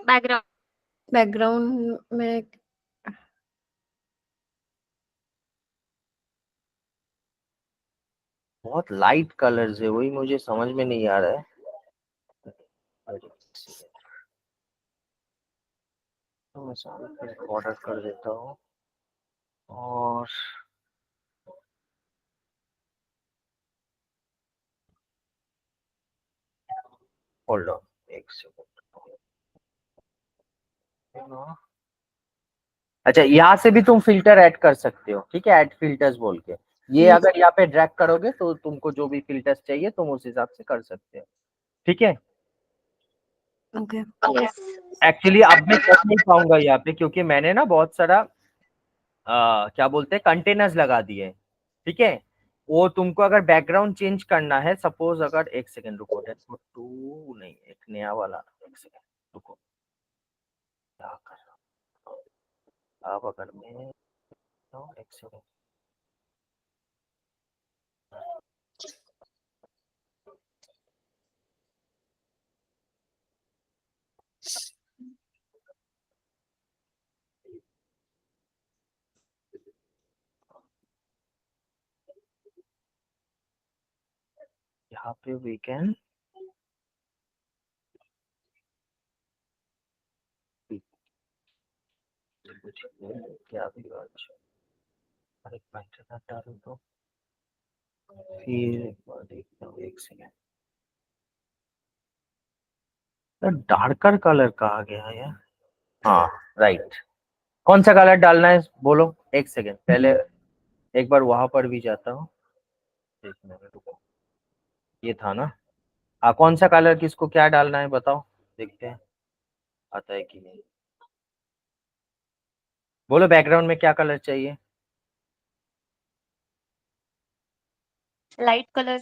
Background. Background में बहुत लाइट कलर्स है, वही मुझे समझ में नहीं आ रहा है। तो मैं सारे ऑर्डर कर देता हूँ और होल्ड ऑन एक सेकंड। अच्छा, यहाँ से भी तुम फिल्टर ऐड कर सकते हो, ठीक है, ऐड फिल्टर्स बोल के। ये अगर यहाँ पे ड्रैग करोगे तो तुमको जो भी फिल्टर्स चाहिए तुम उस हिसाब से कर सकते हो, ठीक है। Okay. Yes. एक्चुअली अब मैं कर नहीं पाऊंगा यहाँ पे क्योंकि मैंने ना बहुत सारा क्या बोलते हैं कंटेनर्स लगा दिए, ठीक है। वो तुमको अगर बैकग्राउंड चेंज करना है, सपोज अगर एक सेकंड रुको, टू नहीं, एक नया वाला, एक सेकंड रुको, क्या कर रहा हूँ अब, अगर मैं एक सेकंड, यहाँ पे वी कैन क्या भी आज अरे पैटर्न डालूं तो फिर एक बार देखता हूँ, एक सेकंड। डार्कर कलर कहाँ गया यार? हाँ राइट, कौन सा कलर डालना है बोलो, एक सेकंड पहले एक बार वहां पर भी जाता हूँ, देखने में रुको, ये था ना। हाँ, कौन सा कलर किसको क्या डालना है बताओ, देखते हैं आता है कि नहीं। बोलो बैकग्राउंड में क्या कलर चाहिए? Light color.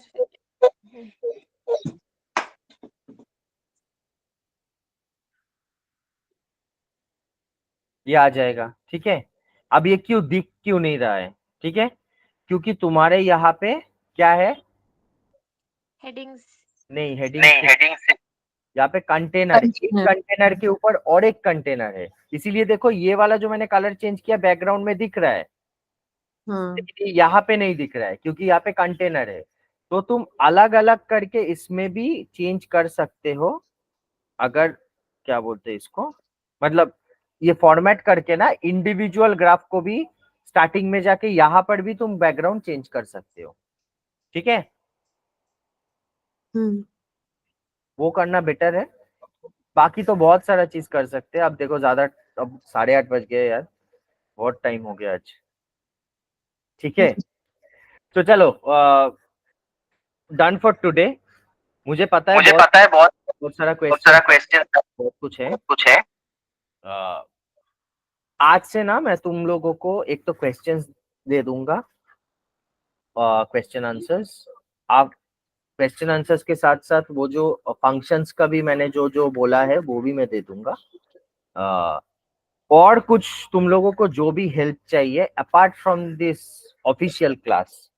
ये आ जाएगा, ठीक है। अब ये क्यों दिख क्यों नहीं रहा है, ठीक है, क्योंकि तुम्हारे यहाँ पे क्या है, Headings. नहीं हेडिंग यहाँ पे कंटेनर, एक Container. कंटेनर के ऊपर और एक कंटेनर है, इसीलिए देखो ये वाला जो मैंने कलर चेंज किया बैकग्राउंड में दिख रहा है, लेकिन यहाँ पे नहीं दिख रहा है क्योंकि यहाँ पे कंटेनर है। तो तुम अलग अलग करके इसमें भी चेंज कर सकते हो, अगर क्या बोलते हैं इसको, मतलब ये फॉर्मेट करके ना इंडिविजुअल ग्राफ को भी स्टार्टिंग में जाके यहाँ पर भी तुम बैकग्राउंड चेंज कर सकते हो, ठीक है। वो करना बेटर है, बाकी तो बहुत सारा चीज कर सकते हैं। अब देखो ज्यादा, अब 8:30 बज गए यार, बहुत टाइम हो गया आज, ठीक है। तो चलो डन फॉर टुडे। मुझे पता है बहुत सारा क्वेश्चन, बहुत कुछ है। आज से ना मैं तुम लोगों को एक तो क्वेश्चंस दे दूंगा, क्वेश्चन आंसर्स। आप क्वेश्चन आंसर्स के साथ साथ वो जो फंक्शंस का भी मैंने जो जो बोला है वो भी मैं दे दूंगा। और कुछ तुम लोगों को जो भी हेल्प चाहिए apart from this official class,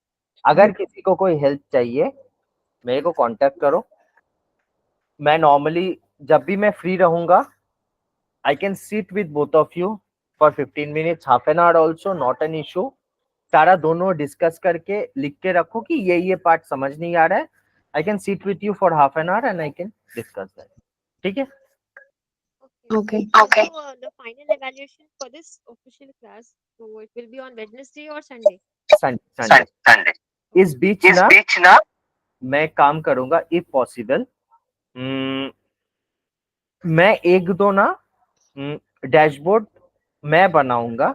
अगर किसी को कोई हेल्प चाहिए मेरे को कांटेक्ट करो। मैं नॉर्मली जब भी मैं फ्री रहूंगा I can sit with both of you for 15 minutes, half an hour also, not an issue. सारा दोनों डिस्कस करके लिख के रखो कि ये पार्ट समझ नहीं आ रहा है, I can sit with you for half an hour and I can discuss that, ठीक है। Okay. So, the final evaluation for this official class, so it will be on Wednesday or Sunday. Sunday. इस बीच ना मैं काम करूंगा if possible, मैं एक दो ना डैशबोर्ड मैं बनाऊंगा,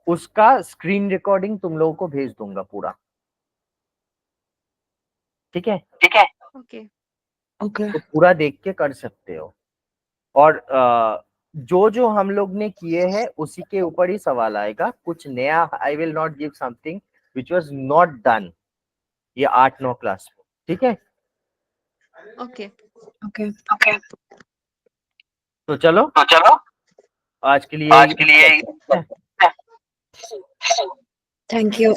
उसका स्क्रीन रिकॉर्डिंग तुम लोगों को भेज दूंगा पूरा, ठीक है। Okay. Okay. तो पूरा देख के कर सकते हो। और जो जो हम लोग ने किए हैं उसी के ऊपर ही सवाल आएगा, कुछ नया I will not give something which was not done ये 8-9 क्लास में, ठीक है। Okay. Okay. तो चलो आज के लिए Thank you.